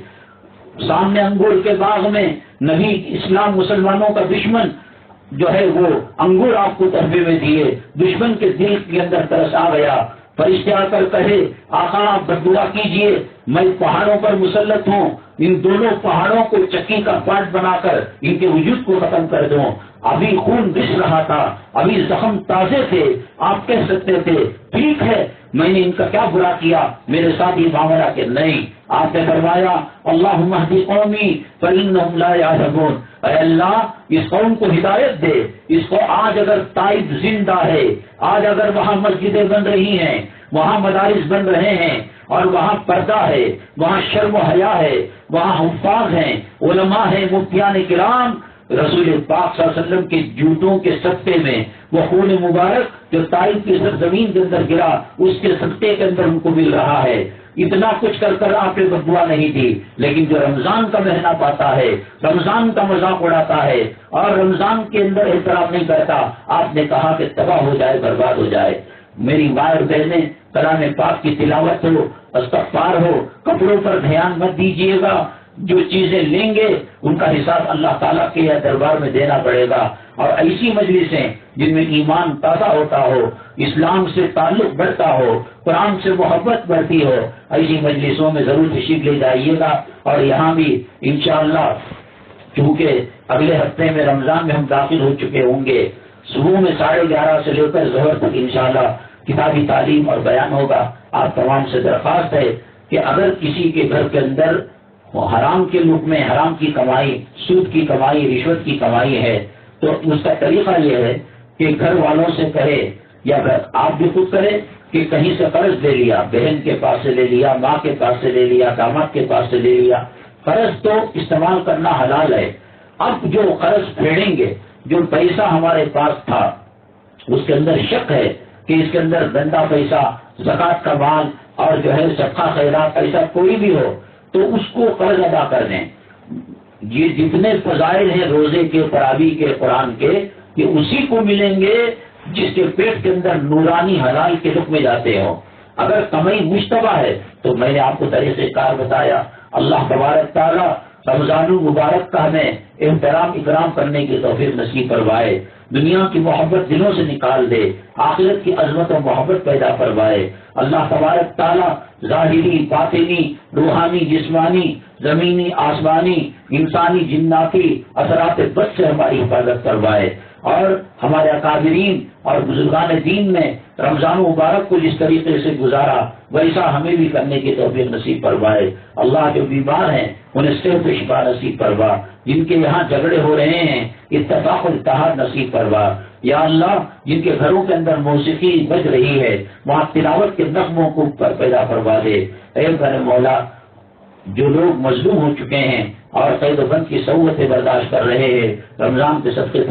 Speaker 1: سامنے انگور کے باغ میں نبی اسلام مسلمانوں کا دشمن جو ہے وہ انگور آپ کو تحفے میں دیے، دشمن کے دل کے اندر ترس آ گیا۔ فرشتے آ کر کہے آقا آپ بددعا کیجئے، میں پہاڑوں پر مسلط ہوں، ان دونوں پہاڑوں کو چکی کا پاٹ بنا کر ان کے وجود کو ختم کر دوں۔ ابھی خون رس رہا تھا، ابھی زخم تازے تھے، آپ کہہ سکتے تھے ٹھیک ہے میں نے ان کا کیا برا کیا، میرے ساتھ یہ معاملہ کہ نہیں۔ آپ نے فرمایا اللہم اہدی قومی فإنہم لا یعلمون، اے اللہ اس قوم کو ہدایت دے، اس کو آج اگر طائف زندہ ہے، آج اگر وہاں مسجدیں بن رہی ہیں، وہاں مدارس بن رہے ہیں اور وہاں پردہ ہے، وہاں شرم و حیا ہے، وہاں حفاظ ہیں، علماء ہیں، مفتیان کرام، رسول پاک صلی اللہ علیہ وسلم کے جوتوں کے صدقے میں وہ خون مبارک جو طائف کی سرزمین کے اندر گرا اس کے صدقے کے اندر ان کو مل رہا ہے۔ اتنا کچھ کر کر آپ نے بددعا نہیں دی، لیکن جو رمضان کا مہینہ پاتا ہے، رمضان کا مذاق اڑاتا ہے اور رمضان کے اندر احترام نہیں کرتا، آپ نے کہا کہ تباہ ہو جائے، برباد ہو جائے۔ میری ماں اور بہنیں کلام پاک کی تلاوت ہو، استغفار ہو، کپڑوں پر دھیان مت دیجیے گا، جو چیزیں لیں گے ان کا حساب اللہ تعالیٰ کے دربار میں دینا پڑے گا۔ اور ایسی مجلسیں جن میں ایمان تازہ ہوتا ہو، اسلام سے تعلق بڑھتا ہو، قرآن سے محبت بڑھتی ہو، ایسی مجلسوں میں ضرور تشریف لے جائیے گا۔ اور یہاں بھی انشاءاللہ چونکہ اگلے ہفتے میں رمضان میں ہم داخل ہو چکے ہوں گے، صبح میں 11:30 سے لے کر ظہر تک انشاءاللہ کتابی تعلیم اور بیان ہوگا۔ آپ تمام سے درخواست ہے کہ اگر کسی کے گھر کے اندر حرام کے لوگ میں حرام کی کمائی، سود کی کمائی، رشوت کی کمائی ہے تو اس کا طریقہ یہ ہے کہ گھر والوں سے کہے یا آپ بھی خود کرے کہ کہیں سے قرض لے لیا، بہن کے پاس سے لے لیا، ماں کے پاس سے لے لیا، داماد کے پاس سے لے لیا، قرض تو استعمال کرنا حلال ہے۔ اب جو قرض پھیڑیں گے، جو پیسہ ہمارے پاس تھا اس کے اندر شک ہے کہ اس کے اندر گندا پیسہ، زکوٰۃ کا مال اور جو ہے صدقہ خیرات ایسا کوئی بھی ہو تو اس کو قرض ادا کر دیں۔ یہ جتنے فضائل ہیں روزے کے، تراویح کے، قرآن کے، یہ اسی کو ملیں گے جس کے پیٹ کے اندر نورانی حلال کے لقمے جاتے ہوں۔ اگر کمائی مشتبہ ہے تو میں نے آپ کو طریقہ کار بتایا۔ اللہ تبارک تعالیٰ رمضان المبارک کا ہمیں احترام اکرام کرنے کی توفیق نصیب فرمائے، دنیا کی محبت دلوں سے نکال دے، آخرت کی عظمت و محبت پیدا فرمائے۔ اللہ تبارک تعالیٰ ظاہری، باطنی، روحانی، جسمانی، زمینی، آسمانی، انسانی، جناتی اثرات بد سے ہماری حفاظت فرمائے، اور ہمارے اکابرین اور بزرگان دین نے رمضان مبارک کو جس طریقے سے گزارا ویسا ہمیں بھی کرنے کی توفیق نصیب فرمائے۔ اللہ جو بیمار ہیں انہیں صحت و شفا نصیب فرما، جن کے یہاں جھگڑے ہو رہے ہیں اتفاق و اتحاد نصیب فرما۔ یا اللہ جن کے گھروں کے اندر موسیقی بج رہی ہے وہاں تلاوت کے نغموں کو پیدا فرما دے۔ اے گھر مولا جو لوگ مظلوم ہو چکے ہیں اور قید و بند کی صعوبتیں برداشت کر رہے ہیں رمضان کے صدقے